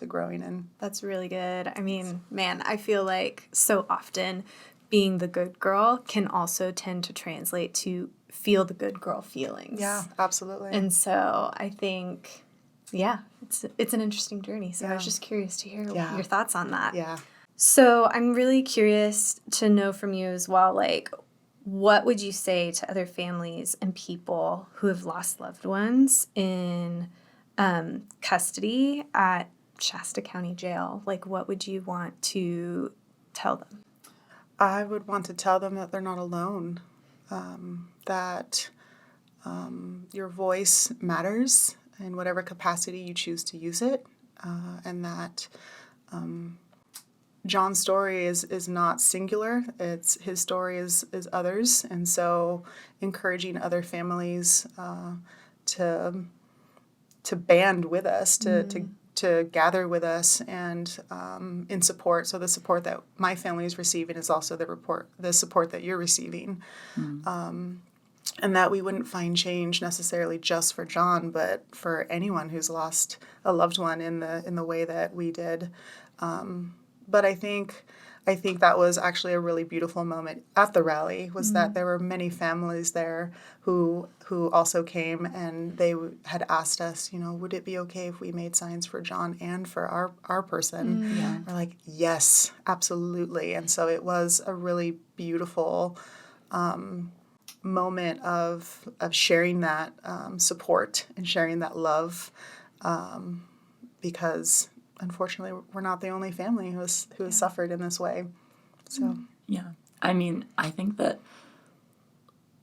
growing in. That's really good. I mean, man, I feel like so often being the good girl can also tend to translate to feel the good girl feelings. Yeah, absolutely. And so I think, it's an interesting journey. So I was just curious to hear your thoughts on that. Yeah. So I'm really curious to know from you as well, like, what would you say to other families and people who have lost loved ones in custody at Shasta County Jail? Like, what would you want to tell them? I would want to tell them that they're not alone, that your voice matters in whatever capacity you choose to use it, and that John's story is not singular. It's his story is others, and so encouraging other families to band with us, to gather with us, and in support. So the support that my family is receiving is also the support that you're receiving, and that we wouldn't find change necessarily just for John, but for anyone who's lost a loved one in the way that we did. But I think that was actually a really beautiful moment at the rally, was that there were many families there who also came, and they had asked us, would it be okay if we made signs for John and for our person? We're like, yes, absolutely. And so it was a really beautiful moment of sharing that support and sharing that love, because unfortunately, we're not the only family who has suffered in this way. So I mean, I think that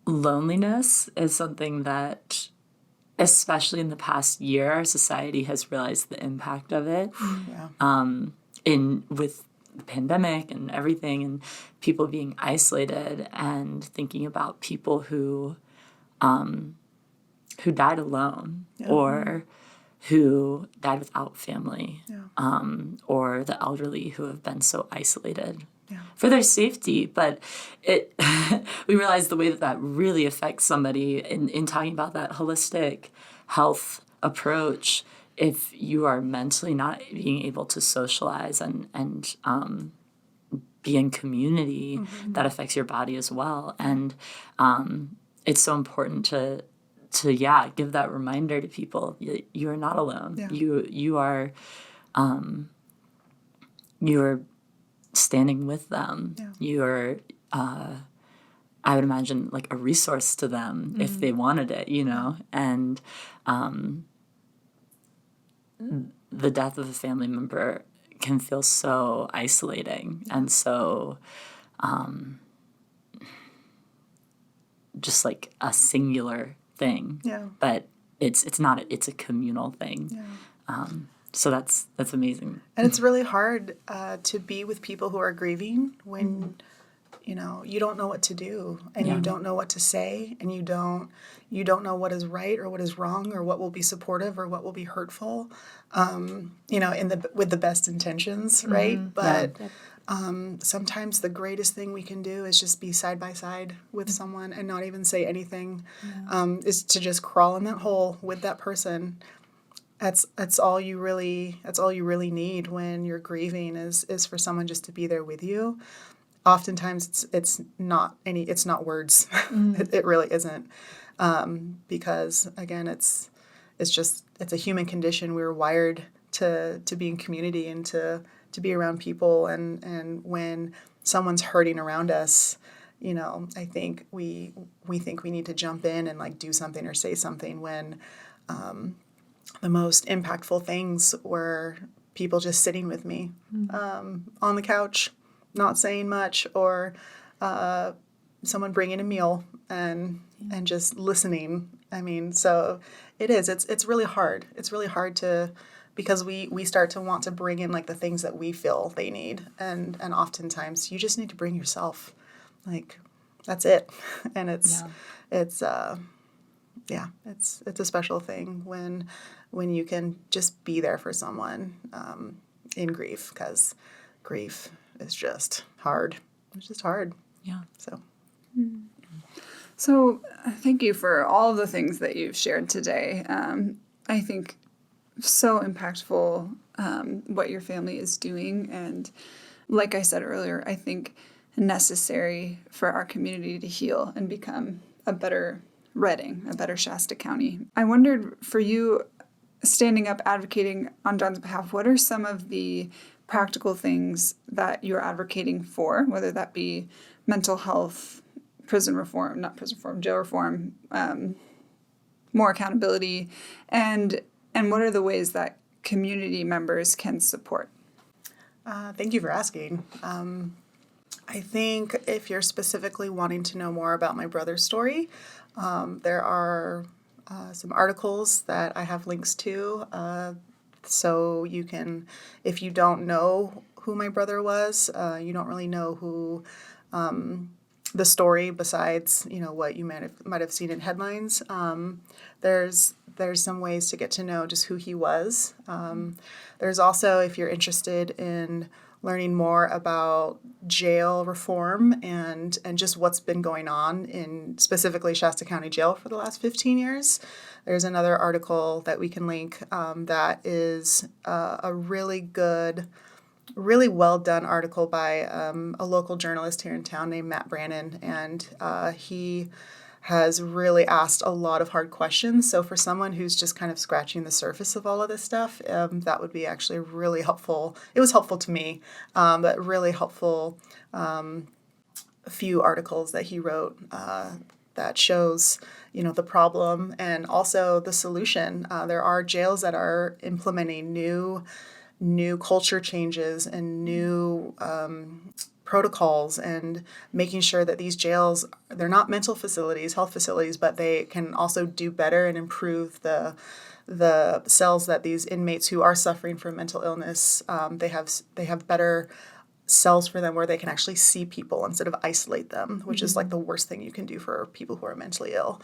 loneliness is something that, especially in the past year, our society has realized the impact of it. With the pandemic and everything, and people being isolated, and thinking about people who died alone, or who died without family, or the elderly who have been so isolated for their safety. But we realize the way that really affects somebody in talking about that holistic health approach. If you are mentally not being able to socialize and be in community, that affects your body as well. And it's so important to give that reminder to people. You are not alone. You are standing with them. You're I would imagine like a resource to them if they wanted it, and the death of a family member can feel so isolating and so just like a singular thing. But it's not. It's a communal thing. So that's amazing. And it's really hard to be with people who are grieving when you don't know what to do, and you don't know what to say, and you don't know what is right or what is wrong, or what will be supportive or what will be hurtful, with the best intentions, right? But sometimes the greatest thing we can do is just be side by side with someone and not even say anything, is to just crawl in that hole with that person. That's all you really need when you're grieving is for someone just to be there with you. Oftentimes it's not words. It really isn't, because again it's a human condition. We're wired to be in community and to be around people, and when someone's hurting around us, I think we think we need to jump in and like do something or say something, when the most impactful things were people just sitting with me on the couch, not saying much, or someone bringing a meal and just listening. I mean, so it's really hard. It's really hard because we start to want to bring in like the things that we feel they need, and oftentimes you just need to bring yourself. Like, that's it. And it's a special thing when you can just be there for someone in grief, because grief is just hard. It's just hard. Yeah. So thank you for all of the things that you've shared today. I think so impactful what your family is doing. And like I said earlier, I think necessary for our community to heal and become a better Redding, a better Shasta County. I wondered, for you, standing up, advocating on John's behalf, what are some of the practical things that you're advocating for, whether that be mental health, jail reform, more accountability, and what are the ways that community members can support? Thank you for asking. I think if you're specifically wanting to know more about my brother's story, there are some articles that I have links to. So you can, if you don't know who my brother was, you don't really know who the story besides, what you might have seen in headlines. There's some ways to get to know just who he was. There's also, if you're interested in learning more about jail reform and just what's been going on in specifically Shasta County Jail for the last 15 years. There's another article that we can link that is a really good, really well done article by a local journalist here in town named Matt Brannon, and he has really asked a lot of hard questions. So for someone who's just kind of scratching the surface of all of this stuff, that would be actually really helpful. It was helpful to me, but really helpful few articles that he wrote that shows, the problem and also the solution. There are jails that are implementing new culture changes and new protocols, and making sure that these jails, they're not mental facilities, health facilities, but they can also do better and improve the cells that these inmates who are suffering from mental illness, they have better cells for them where they can actually see people instead of isolate them, which is like the worst thing you can do for people who are mentally ill.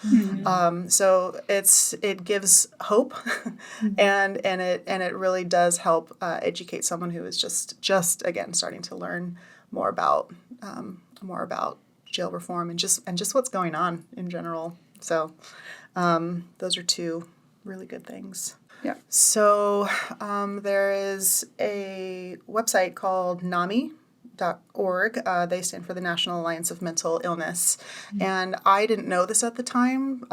So it gives hope, and it really does help educate someone who is just again starting to learn more about jail reform and just what's going on in general. So those are two really good things. Yeah. So there is a website called NAMI.org. They stand for the National Alliance of Mental Illness. And I didn't know this at the time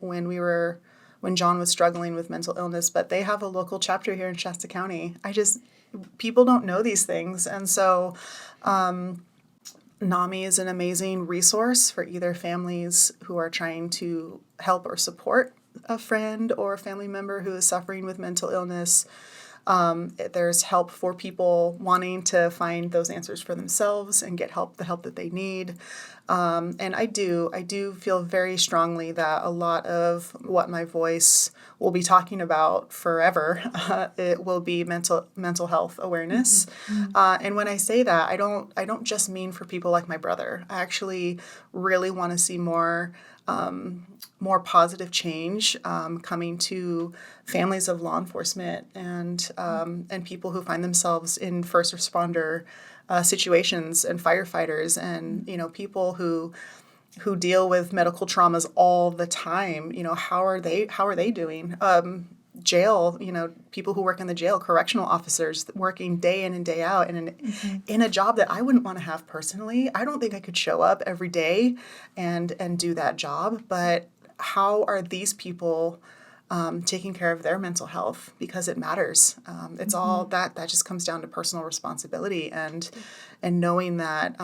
when John was struggling with mental illness, but they have a local chapter here in Shasta County. People don't know these things. And so NAMI is an amazing resource for either families who are trying to help or support a friend or a family member who is suffering with mental illness. There's help for people wanting to find those answers for themselves and get the help that they need. And I do feel very strongly that a lot of what my voice will be talking about forever, it will be mental health awareness. And when I say that, I don't just mean for people like my brother. I actually really want to see more positive change coming to families of law enforcement and people who find themselves in first responder situations and firefighters and people who deal with medical traumas all the time. How are they doing? Jail, people who work in the jail, correctional officers working day in and day out in a job that I wouldn't want to have personally. I don't think I could show up every day and do that job, but how are these people taking care of their mental health? Because it matters. It's all that just comes down to personal responsibility and knowing that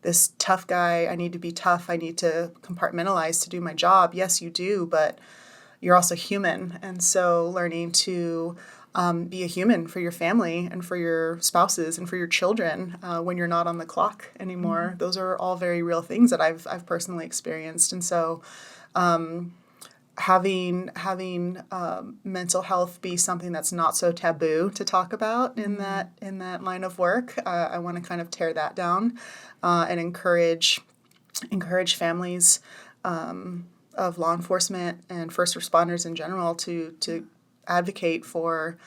this tough guy, I need to be tough, I need to compartmentalize to do my job. Yes, you do, but you're also human. And so learning to be a human for your family and for your spouses and for your children when you're not on the clock anymore. Those are all very real things that I've personally experienced. And so having mental health be something that's not so taboo to talk about in that line of work, I want to kind of tear that down and encourage families of law enforcement and first responders in general to advocate for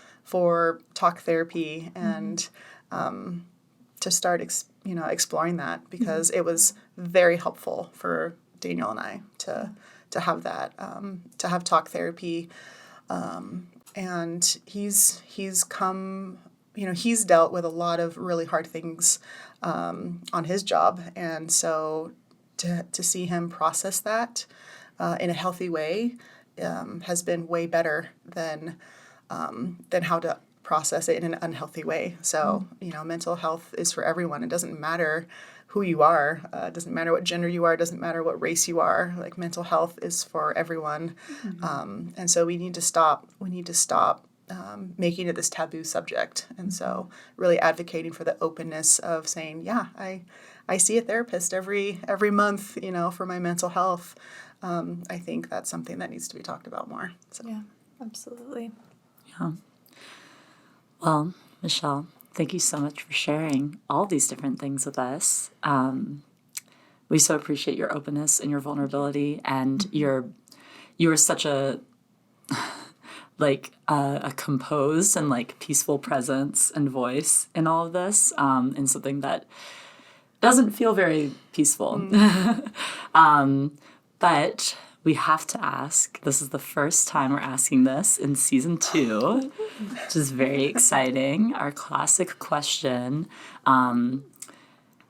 talk therapy and to start exploring that, because it was very helpful for Daniel and I to have that to have talk therapy And he's come, he's dealt with a lot of really hard things on his job. And so to see him process that in a healthy way has been way better than how to process it in an unhealthy way. So, mental health is for everyone. It doesn't matter who you are. It doesn't matter what gender you are. It doesn't matter what race you are. Like, mental health is for everyone. And so we need to stop making it this taboo subject. And so really advocating for the openness of saying, yeah, I see a therapist every month, for my mental health. I think that's something that needs to be talked about more. So. Yeah, absolutely. Yeah. Well, Michelle, thank you so much for sharing all these different things with us. We so appreciate your openness and your vulnerability, and you are such a a composed and peaceful presence and voice in all of this, in something that doesn't feel very peaceful. But we have to ask, this is the first time we're asking this in season 2, which is very exciting, our classic question. And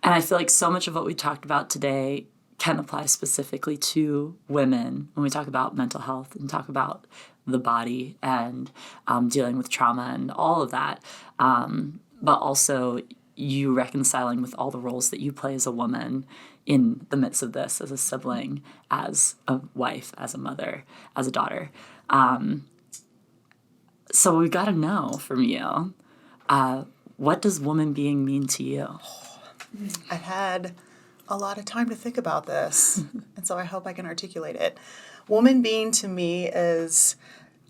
I feel like so much of what we talked about today can apply specifically to women when we talk about mental health and talk about the body and dealing with trauma and all of that. But also you reconciling with all the roles that you play as a woman in the midst of this, as a sibling, as a wife, as a mother, as a daughter. So we got to know from you, what does woman being mean to you? I've had a lot of time to think about this, and so I hope I can articulate it. Woman being to me is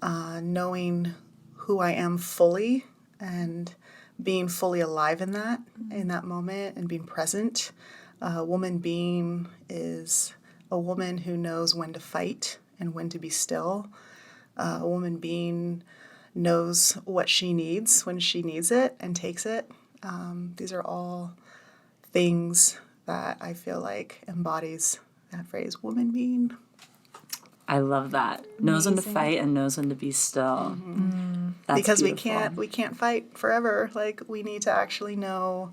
knowing who I am fully and being fully alive in that moment and being present. Woman being is a woman who knows when to fight and when to be still. A woman being knows what she needs when she needs it and takes it. These are all things that I feel like embodies that phrase, woman being. I love that. Knows when to fight and knows when to be still. That's because beautiful. we can't fight forever. Like, we need to actually know.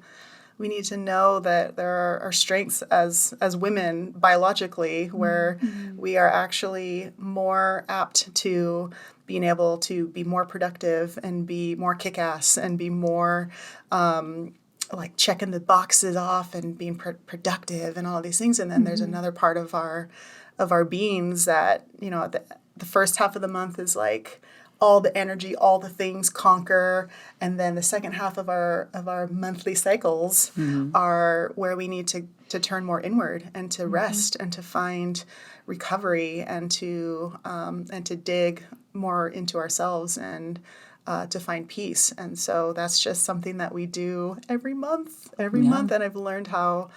We need to know that there are strengths as women biologically where we are actually more apt to being able to be more productive and be more kick-ass and be more checking the boxes off and being productive and all these things. And then there's another part of our beings that, the first half of the month is like all the energy, all the things conquer, and then the second half of our monthly cycles are where we need to turn more inward and to rest and to find recovery and to dig more into ourselves and to find peace. And so that's just something that we do every month, and I've learned how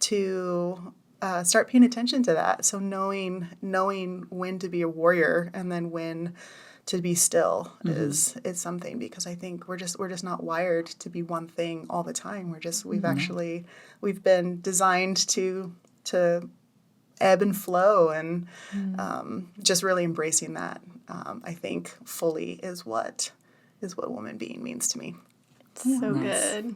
to start paying attention to that. So knowing when to be a warrior and then when to be still is something, because I think we're just not wired to be one thing all the time. We've been designed to ebb and flow, and just really embracing that, I think fully is what woman being means to me. So Nice. good.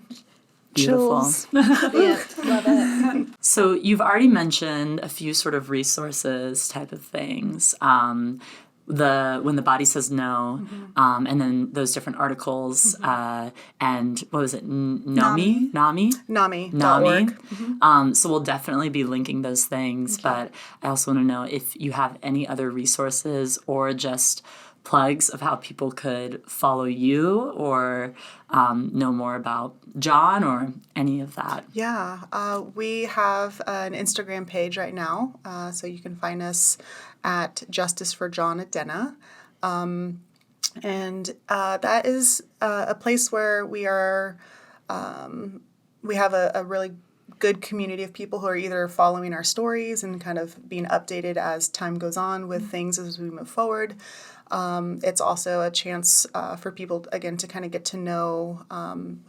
Beautiful. Chills. Yeah, love it. So you've already mentioned a few sort of resources type of things. When the body says no, and then those different articles, and what was it, NAMI? So we'll definitely be linking those things, but I also want to know if you have any other resources or just plugs of how people could follow you or know more about John or any of that. Yeah, we have an Instagram page right now, so you can find us at Justice for John Adena. And that is a place where we have a really good community of people who are either following our stories and kind of being updated as time goes on with things as we move forward. It's also a chance for people, again, to kind of get to know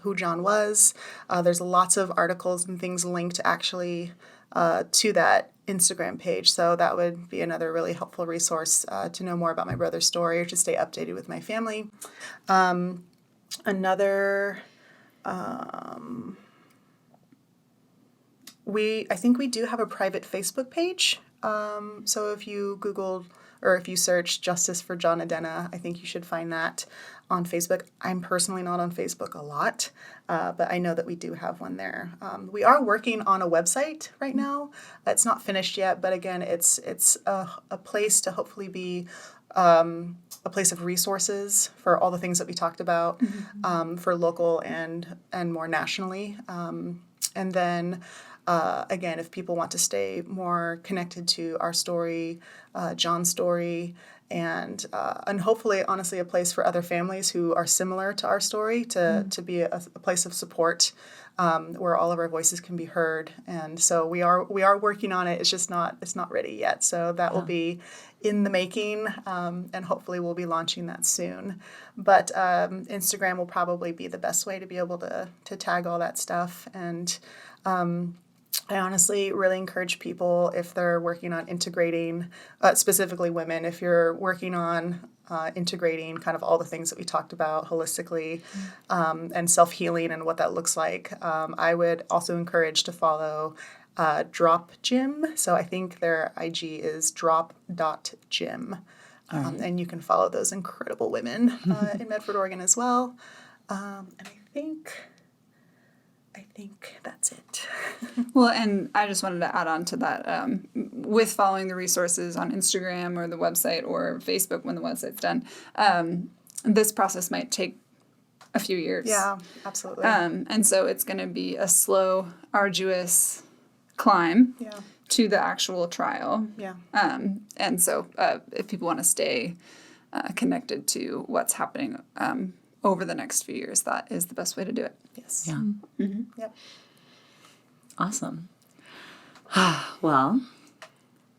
who John was. There's lots of articles and things linked actually to that Instagram page. So that would be another really helpful resource to know more about my brother's story or to stay updated with my family. I think we do have a private Facebook page. So if you Googled or if you search Justice for John Adena, I think you should find that on Facebook. I'm personally not on Facebook a lot, but I know that we do have one there. We are working on a website right now. It's not finished yet, but again, it's a place to hopefully be a place of resources for all the things that we talked about, for local and more nationally. And then again, if people want to stay more connected to our story, John's story, and hopefully, honestly, a place for other families who are similar to our story to be a place of support where all of our voices can be heard. And so we are working on it. It's just it's not ready yet. So that will be in the making, and hopefully we'll be launching that soon. But Instagram will probably be the best way to be able to tag all that stuff. And I honestly really encourage people, if they're working on integrating, specifically women, if you're working on integrating kind of all the things that we talked about holistically, and self-healing and what that looks like, I would also encourage to follow Drop Gym. So I think their IG is drop.gym. And you can follow those incredible women in Medford, Oregon as well. And I think that's it. Well, and I just wanted to add on to that. With following the resources on Instagram or the website or Facebook when the website's done, this process might take a few years. Yeah, absolutely. And so it's going to be a slow, arduous climb to the actual trial. Yeah. And so if people want to stay connected to what's happening over the next few years, that is the best way to do it. Yes. Yeah. Mm-hmm. Yep. Awesome. Well,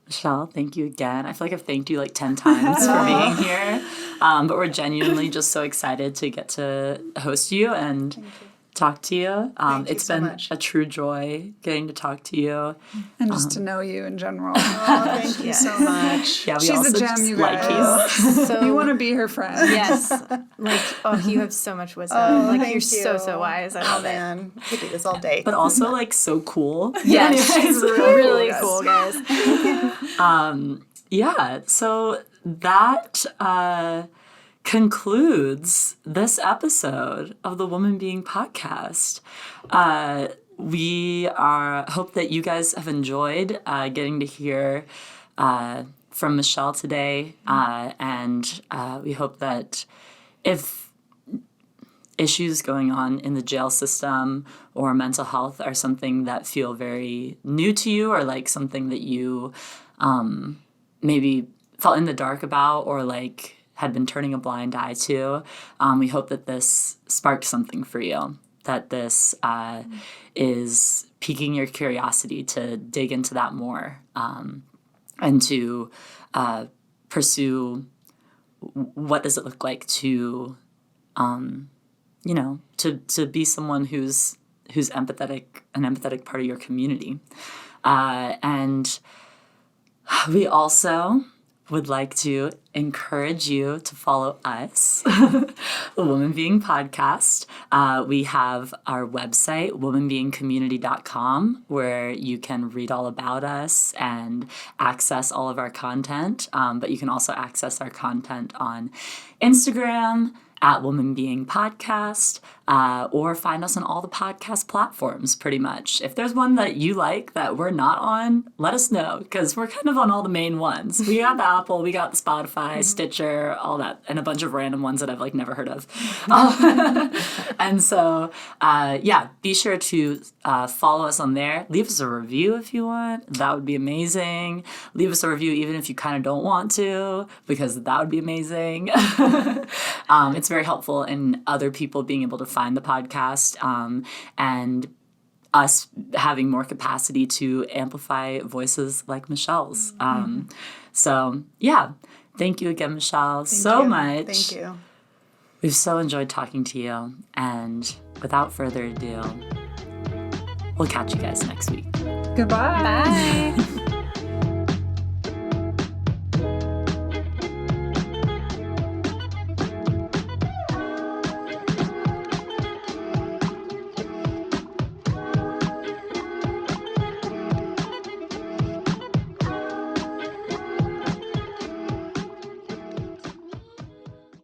Michelle, thank you again. I feel like I've thanked you like 10 times for being here. But we're genuinely just so excited to get to host you and talk to you. It's so been much. a true joy getting to talk to you. And just to know you in general. Oh, thank you so much. Yeah, we She's also a gem, just you like guys. you. So You want to be her friend. yes, you have so much wisdom. Thank you're you. so wise. I love it. Man, we could do this all day. But also like so cool. Yes, Anyways. really cool, guys. Yeah, so that concludes this episode of the Woman Being Podcast. We hope that you guys have enjoyed getting to hear from Michelle today, and we hope that if issues going on in the jail system or mental health are something that feel very new to you, or like something that you maybe felt in the dark about, or like had been turning a blind eye to, we hope that this sparked something for you, that this is piquing your curiosity to dig into that more, and to pursue what does it look like to, to be someone who's empathetic, an empathetic part of your community. And we also would like to encourage you to follow us, the Woman Being Podcast. We have our website, womanbeingcommunity.com, where you can read all about us and access all of our content. But you can also access our content on Instagram at Woman Being Podcast, or find us on all the podcast platforms, pretty much. If there's one that you like that we're not on, let us know, because we're kind of on all the main ones. We got the Apple, we got the Spotify, Stitcher, all that, and a bunch of random ones that I've like never heard of. And so, be sure to follow us on there. Leave us a review if you want. That would be amazing. Leave us a review even if you kind of don't want to, because that would be amazing. It's very helpful in other people being able to find the podcast, and us having more capacity to amplify voices like Michelle's. So, thank you again, Michelle, so much. Thank you. We've so enjoyed talking to you, and without further ado, we'll catch you guys next week. Goodbye. Bye.